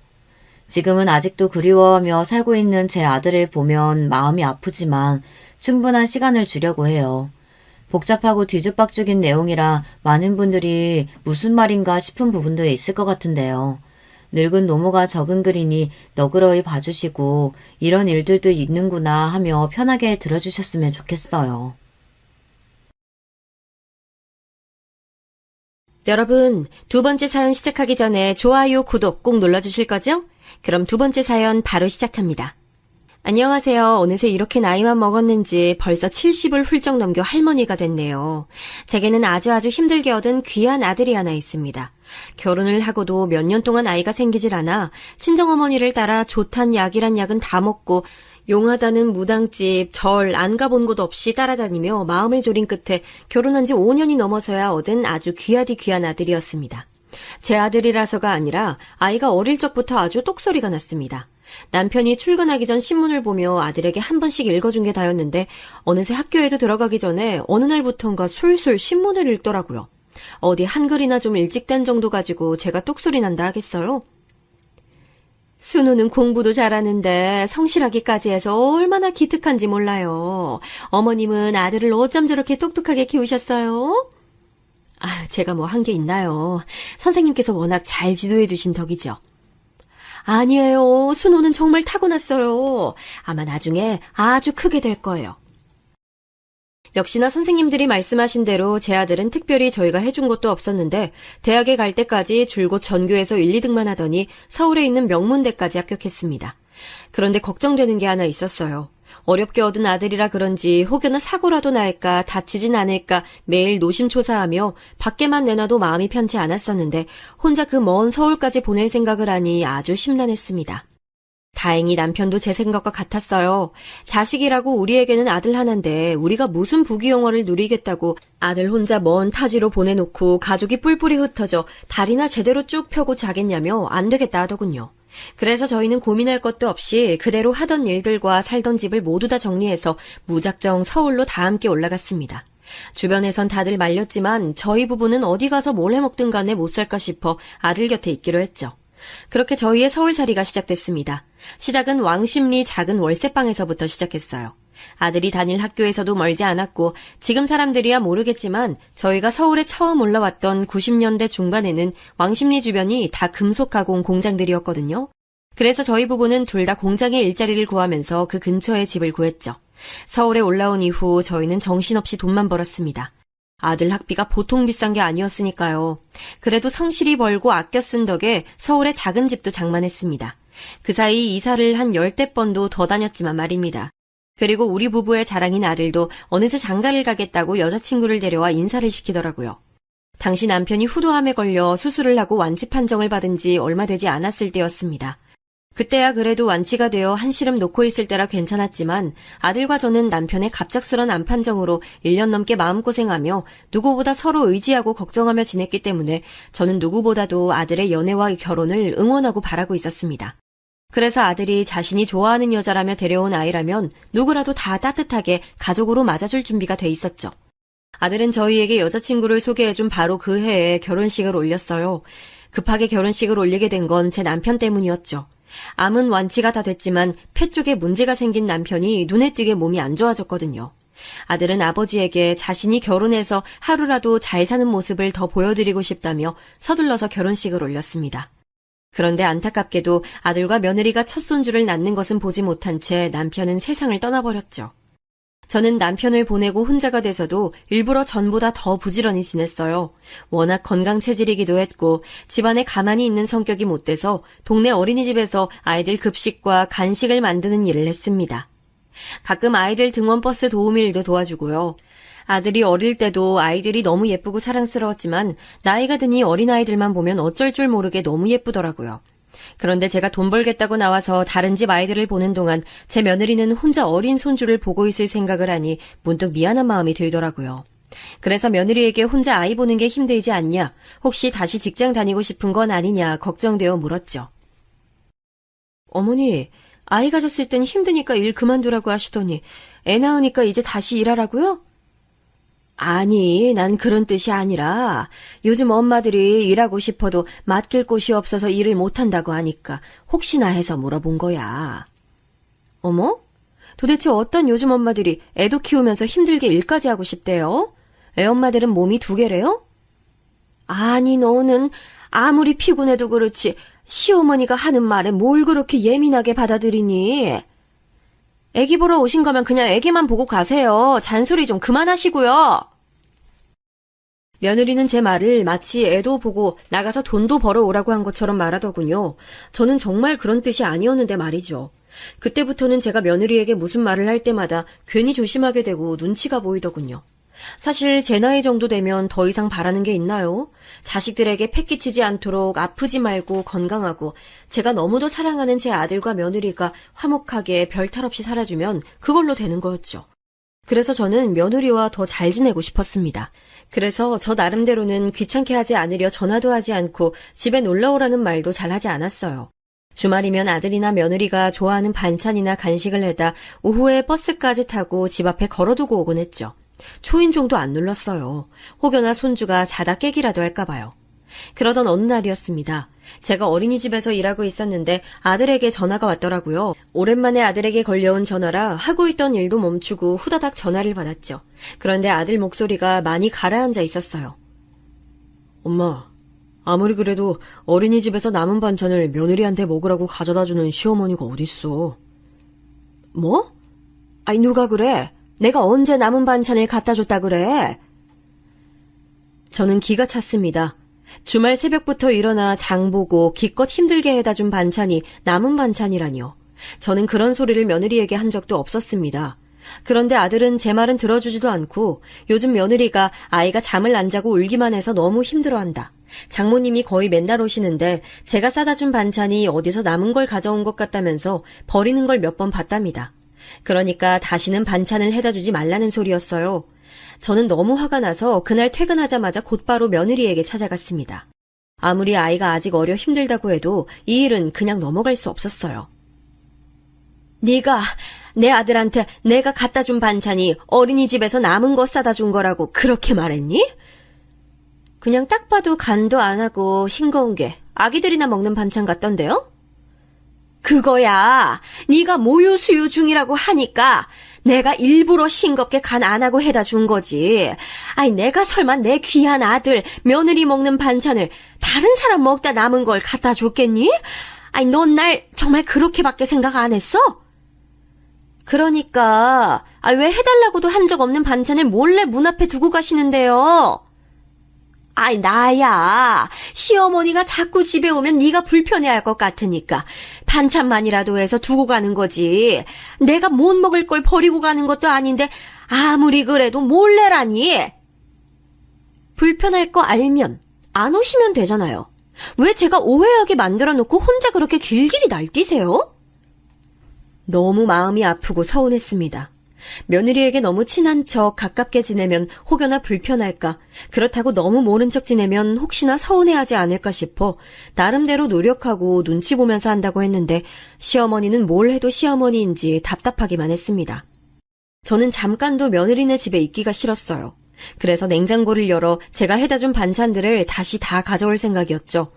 지금은 아직도 그리워하며 살고 있는 제 아들을 보면 마음이 아프지만 충분한 시간을 주려고 해요. 복잡하고 뒤죽박죽인 내용이라 많은 분들이 무슨 말인가 싶은 부분도 있을 것 같은데요. 늙은 노모가 적은 글이니 너그러이 봐주시고 이런 일들도 있는구나 하며 편하게 들어주셨으면 좋겠어요. 여러분, 두 번째 사연 시작하기 전에 좋아요, 구독 꼭 눌러주실 거죠? 그럼 두 번째 사연 바로 시작합니다. 안녕하세요. 어느새 이렇게 나이만 먹었는지 벌써 70을 훌쩍 넘겨 할머니가 됐네요. 제게는 아주 힘들게 얻은 귀한 아들이 하나 있습니다. 결혼을 하고도 몇 년 동안 아이가 생기질 않아 친정어머니를 따라 좋단 약이란 약은 다 먹고 용하다는 무당집, 절 안 가본 곳 없이 따라다니며 마음을 졸인 끝에 결혼한 지 5년이 넘어서야 얻은 아주 귀하디 귀한 아들이었습니다. 제 아들이라서가 아니라 아이가 어릴 적부터 아주 똑소리가 났습니다. 남편이 출근하기 전 신문을 보며 아들에게 한 번씩 읽어준 게 다였는데 어느새 학교에도 들어가기 전에 어느 날부턴가 술술 신문을 읽더라고요. 어디 한글이나 좀 일찍 된 정도 가지고 제가 똑소리 난다 하겠어요? 순우는 공부도 잘하는데 성실하기까지 해서 얼마나 기특한지 몰라요. 어머님은 아들을 어쩜 저렇게 똑똑하게 키우셨어요? 제가 뭐 한 게 있나요? 선생님께서 워낙 잘 지도해 주신 덕이죠. 아니에요. 순우는 정말 타고났어요. 아마 나중에 아주 크게 될 거예요. 역시나 선생님들이 말씀하신 대로 제 아들은 특별히 저희가 해준 것도 없었는데 대학에 갈 때까지 줄곧 전교에서 1, 2등만 하더니 서울에 있는 명문대까지 합격했습니다. 그런데 걱정되는 게 하나 있었어요. 어렵게 얻은 아들이라 그런지 혹여나 사고라도 날까 다치진 않을까 매일 노심초사하며 밖에만 내놔도 마음이 편치 않았었는데 혼자 그 먼 서울까지 보낼 생각을 하니 아주 심란했습니다. 다행히 남편도 제 생각과 같았어요. 자식이라고 우리에게는 아들 하나인데 우리가 무슨 부귀영화를 누리겠다고 아들 혼자 먼 타지로 보내놓고 가족이 뿔뿔이 흩어져 다리나 제대로 쭉 펴고 자겠냐며 안 되겠다 하더군요. 그래서 저희는 고민할 것도 없이 그대로 하던 일들과 살던 집을 모두 다 정리해서 무작정 서울로 다 함께 올라갔습니다. 주변에선 다들 말렸지만 저희 부부는 어디 가서 뭘 해먹든 간에 못 살까 싶어 아들 곁에 있기로 했죠. 그렇게 저희의 서울살이가 시작됐습니다. 시작은 왕십리 작은 월세방에서부터 시작했어요. 아들이 다닐 학교에서도 멀지 않았고 지금 사람들이야 모르겠지만 저희가 서울에 처음 올라왔던 90년대 중반에는 왕십리 주변이 다 금속 가공 공장들이었거든요. 그래서 저희 부부는 둘 다 공장에 일자리를 구하면서 그 근처에 집을 구했죠. 서울에 올라온 이후 저희는 정신없이 돈만 벌었습니다. 아들 학비가 보통 비싼 게 아니었으니까요. 그래도 성실히 벌고 아껴 쓴 덕에 서울에 작은 집도 장만했습니다. 그 사이 이사를 한 10대 번도 더 다녔지만 말입니다. 그리고 우리 부부의 자랑인 아들도 어느새 장가를 가겠다고 여자친구를 데려와 인사를 시키더라고요. 당시 남편이 후두암에 걸려 수술을 하고 완치 판정을 받은 지 얼마 되지 않았을 때였습니다. 그때야 그래도 완치가 되어 한시름 놓고 있을 때라 괜찮았지만 아들과 저는 남편의 갑작스런 암 판정으로 1년 넘게 마음고생하며 누구보다 서로 의지하고 걱정하며 지냈기 때문에 저는 누구보다도 아들의 연애와 결혼을 응원하고 바라고 있었습니다. 그래서 아들이 자신이 좋아하는 여자라며 데려온 아이라면 누구라도 다 따뜻하게 가족으로 맞아줄 준비가 돼 있었죠. 아들은 저희에게 여자친구를 소개해준 바로 그 해에 결혼식을 올렸어요. 급하게 결혼식을 올리게 된 건 제 남편 때문이었죠. 암은 완치가 다 됐지만 폐 쪽에 문제가 생긴 남편이 눈에 띄게 몸이 안 좋아졌거든요. 아들은 아버지에게 자신이 결혼해서 하루라도 잘 사는 모습을 더 보여드리고 싶다며 서둘러서 결혼식을 올렸습니다. 그런데 안타깝게도 아들과 며느리가 첫 손주를 낳는 것은 보지 못한 채 남편은 세상을 떠나버렸죠. 저는 남편을 보내고 혼자가 돼서도 일부러 전보다 더 부지런히 지냈어요. 워낙 건강 체질이기도 했고 집안에 가만히 있는 성격이 못 돼서 동네 어린이집에서 아이들 급식과 간식을 만드는 일을 했습니다. 가끔 아이들 등원버스 도움 일도 도와주고요. 아들이 어릴 때도 아이들이 너무 예쁘고 사랑스러웠지만 나이가 드니 어린아이들만 보면 어쩔 줄 모르게 너무 예쁘더라고요. 그런데 제가 돈 벌겠다고 나와서 다른 집 아이들을 보는 동안 제 며느리는 혼자 어린 손주를 보고 있을 생각을 하니 문득 미안한 마음이 들더라고요. 그래서 며느리에게 혼자 아이 보는 게 힘들지 않냐, 혹시 다시 직장 다니고 싶은 건 아니냐 걱정되어 물었죠. 어머니, 아이 가졌을 땐 힘드니까 일 그만두라고 하시더니 애 낳으니까 이제 다시 일하라고요? 아니, 난 그런 뜻이 아니라 요즘 엄마들이 일하고 싶어도 맡길 곳이 없어서 일을 못한다고 하니까 혹시나 해서 물어본 거야. 어머? 도대체 어떤 요즘 엄마들이 애도 키우면서 힘들게 일까지 하고 싶대요? 애 엄마들은 몸이 2개래요? 아니, 너는 아무리 피곤해도 그렇지 시어머니가 하는 말에 뭘 그렇게 예민하게 받아들이니? 애기 보러 오신 거면 그냥 애기만 보고 가세요. 잔소리 좀 그만하시고요. 며느리는 제 말을 마치 애도 보고 나가서 돈도 벌어 오라고 한 것처럼 말하더군요. 저는 정말 그런 뜻이 아니었는데 말이죠. 그때부터는 제가 며느리에게 무슨 말을 할 때마다 괜히 조심하게 되고 눈치가 보이더군요. 사실 제 나이 정도 되면 더 이상 바라는 게 있나요? 자식들에게 패 끼치지 않도록 아프지 말고 건강하고 제가 너무도 사랑하는 제 아들과 며느리가 화목하게 별탈 없이 살아주면 그걸로 되는 거였죠. 그래서 저는 며느리와 더 잘 지내고 싶었습니다. 그래서 저 나름대로는 귀찮게 하지 않으려 전화도 하지 않고 집에 놀러오라는 말도 잘 하지 않았어요. 주말이면 아들이나 며느리가 좋아하는 반찬이나 간식을 내다 오후에 버스까지 타고 집 앞에 걸어두고 오곤 했죠. 초인종도 안 눌렀어요. 혹여나 손주가 자다 깨기라도 할까봐요. 그러던 어느 날이었습니다. 제가 어린이집에서 일하고 있었는데 아들에게 전화가 왔더라고요. 오랜만에 아들에게 걸려온 전화라 하고 있던 일도 멈추고 후다닥 전화를 받았죠. 그런데 아들 목소리가 많이 가라앉아 있었어요. 엄마, 아무리 그래도 어린이집에서 남은 반찬을 며느리한테 먹으라고 가져다주는 시어머니가 어딨어. 뭐? 아니, 누가 그래? 내가 언제 남은 반찬을 갖다 줬다 그래? 저는 기가 찼습니다. 주말 새벽부터 일어나 장 보고 기껏 힘들게 해다 준 반찬이 남은 반찬이라니요. 저는 그런 소리를 며느리에게 한 적도 없었습니다. 그런데 아들은 제 말은 들어주지도 않고 요즘 며느리가 아이가 잠을 안 자고 울기만 해서 너무 힘들어한다. 장모님이 거의 맨날 오시는데 제가 싸다 준 반찬이 어디서 남은 걸 가져온 것 같다면서 버리는 걸 몇 번 봤답니다. 그러니까 다시는 반찬을 해다 주지 말라는 소리였어요. 저는 너무 화가 나서 그날 퇴근하자마자 곧바로 며느리에게 찾아갔습니다. 아무리 아이가 아직 어려 힘들다고 해도 이 일은 그냥 넘어갈 수 없었어요. 네가 내 아들한테 내가 갖다 준 반찬이 어린이집에서 남은 거 싸다 준 거라고 그렇게 말했니? 그냥 딱 봐도 간도 안 하고 싱거운 게 아기들이나 먹는 반찬 같던데요? 그거야. 네가 모유 수유 중이라고 하니까 내가 일부러 싱겁게 간 안 하고 해다 준 거지. 아니 내가 설마 내 귀한 아들 며느리 먹는 반찬을 다른 사람 먹다 남은 걸 갖다 줬겠니? 아니 넌 날 정말 그렇게밖에 생각 안 했어? 그러니까 왜 해달라고도 한 적 없는 반찬을 몰래 문 앞에 두고 가시는데요? 아이 나야. 시어머니가 자꾸 집에 오면 네가 불편해할 것 같으니까 반찬만이라도 해서 두고 가는 거지. 내가 못 먹을 걸 버리고 가는 것도 아닌데 아무리 그래도 몰래라니. 불편할 거 알면 안 오시면 되잖아요. 왜 제가 오해하게 만들어 놓고 혼자 그렇게 길길이 날뛰세요? 너무 마음이 아프고 서운했습니다. 며느리에게 너무 친한 척 가깝게 지내면 혹여나 불편할까, 그렇다고 너무 모른 척 지내면 혹시나 서운해하지 않을까 싶어 나름대로 노력하고 눈치 보면서 한다고 했는데 시어머니는 뭘 해도 시어머니인지 답답하기만 했습니다. 저는 잠깐도 며느리네 집에 있기가 싫었어요. 그래서 냉장고를 열어 제가 해다 준 반찬들을 다시 다 가져올 생각이었죠.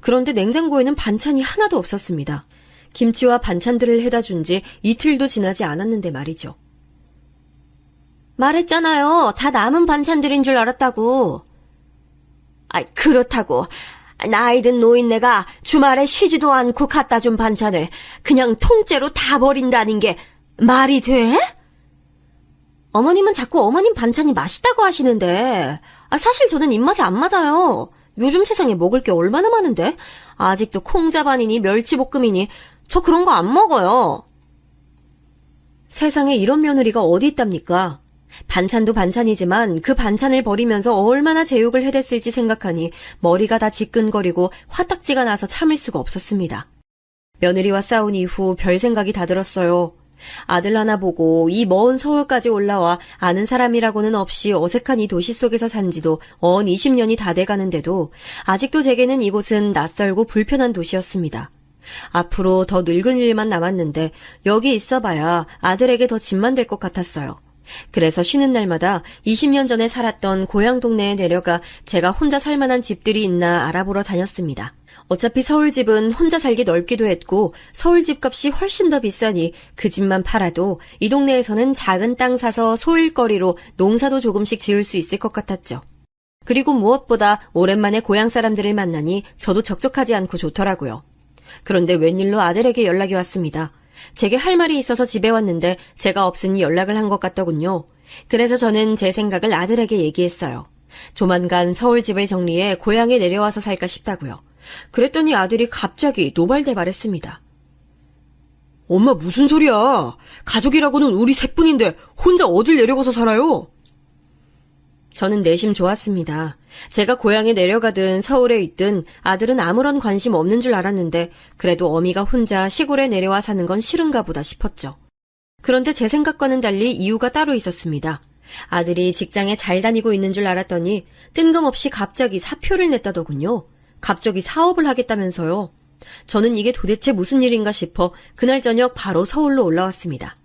그런데 냉장고에는 반찬이 하나도 없었습니다. 김치와 반찬들을 해다 준 지 이틀도 지나지 않았는데 말이죠. 말했잖아요. 다 남은 반찬들인 줄 알았다고. 그렇다고. 나이 든 노인네가 주말에 쉬지도 않고 갖다 준 반찬을 그냥 통째로 다 버린다는 게 말이 돼? 어머님은 자꾸 어머님 반찬이 맛있다고 하시는데 사실 저는 입맛에 안 맞아요. 요즘 세상에 먹을 게 얼마나 많은데 아직도 콩자반이니 멸치볶음이니 저 그런 거 안 먹어요. 세상에 이런 며느리가 어디 있답니까? 반찬도 반찬이지만 그 반찬을 버리면서 얼마나 제욕을 해댔을지 생각하니 머리가 다 지끈거리고 화딱지가 나서 참을 수가 없었습니다. 며느리와 싸운 이후 별 생각이 다 들었어요. 아들 하나 보고 이 먼 서울까지 올라와 아는 사람이라고는 없이 어색한 이 도시 속에서 산 지도 언 20년이 다 돼가는데도 아직도 제게는 이곳은 낯설고 불편한 도시였습니다. 앞으로 더 늙은 일만 남았는데 여기 있어봐야 아들에게 더 짐만 될 것 같았어요. 그래서 쉬는 날마다 20년 전에 살았던 고향 동네에 내려가 제가 혼자 살만한 집들이 있나 알아보러 다녔습니다. 어차피 서울집은 혼자 살기 넓기도 했고 서울 집값이 훨씬 더 비싸니 그 집만 팔아도 이 동네에서는 작은 땅 사서 소일거리로 농사도 조금씩 지을 수 있을 것 같았죠. 그리고 무엇보다 오랜만에 고향 사람들을 만나니 저도 적적하지 않고 좋더라고요. 그런데 웬일로 아들에게 연락이 왔습니다. 제게 할 말이 있어서 집에 왔는데 제가 없으니 연락을 한 것 같더군요. 그래서 저는 제 생각을 아들에게 얘기했어요. 조만간 서울집을 정리해 고향에 내려와서 살까 싶다고요. 그랬더니 아들이 갑자기 노발대발했습니다. 엄마 무슨 소리야. 가족이라고는 우리 셋뿐인데 혼자 어딜 내려가서 살아요? 저는 내심 좋았습니다. 제가 고향에 내려가든 서울에 있든 아들은 아무런 관심 없는 줄 알았는데 그래도 어미가 혼자 시골에 내려와 사는 건 싫은가 보다 싶었죠. 그런데 제 생각과는 달리 이유가 따로 있었습니다. 아들이 직장에 잘 다니고 있는 줄 알았더니 뜬금없이 갑자기 사표를 냈다더군요. 갑자기 사업을 하겠다면서요. 저는 이게 도대체 무슨 일인가 싶어 그날 저녁 바로 서울로 올라왔습니다.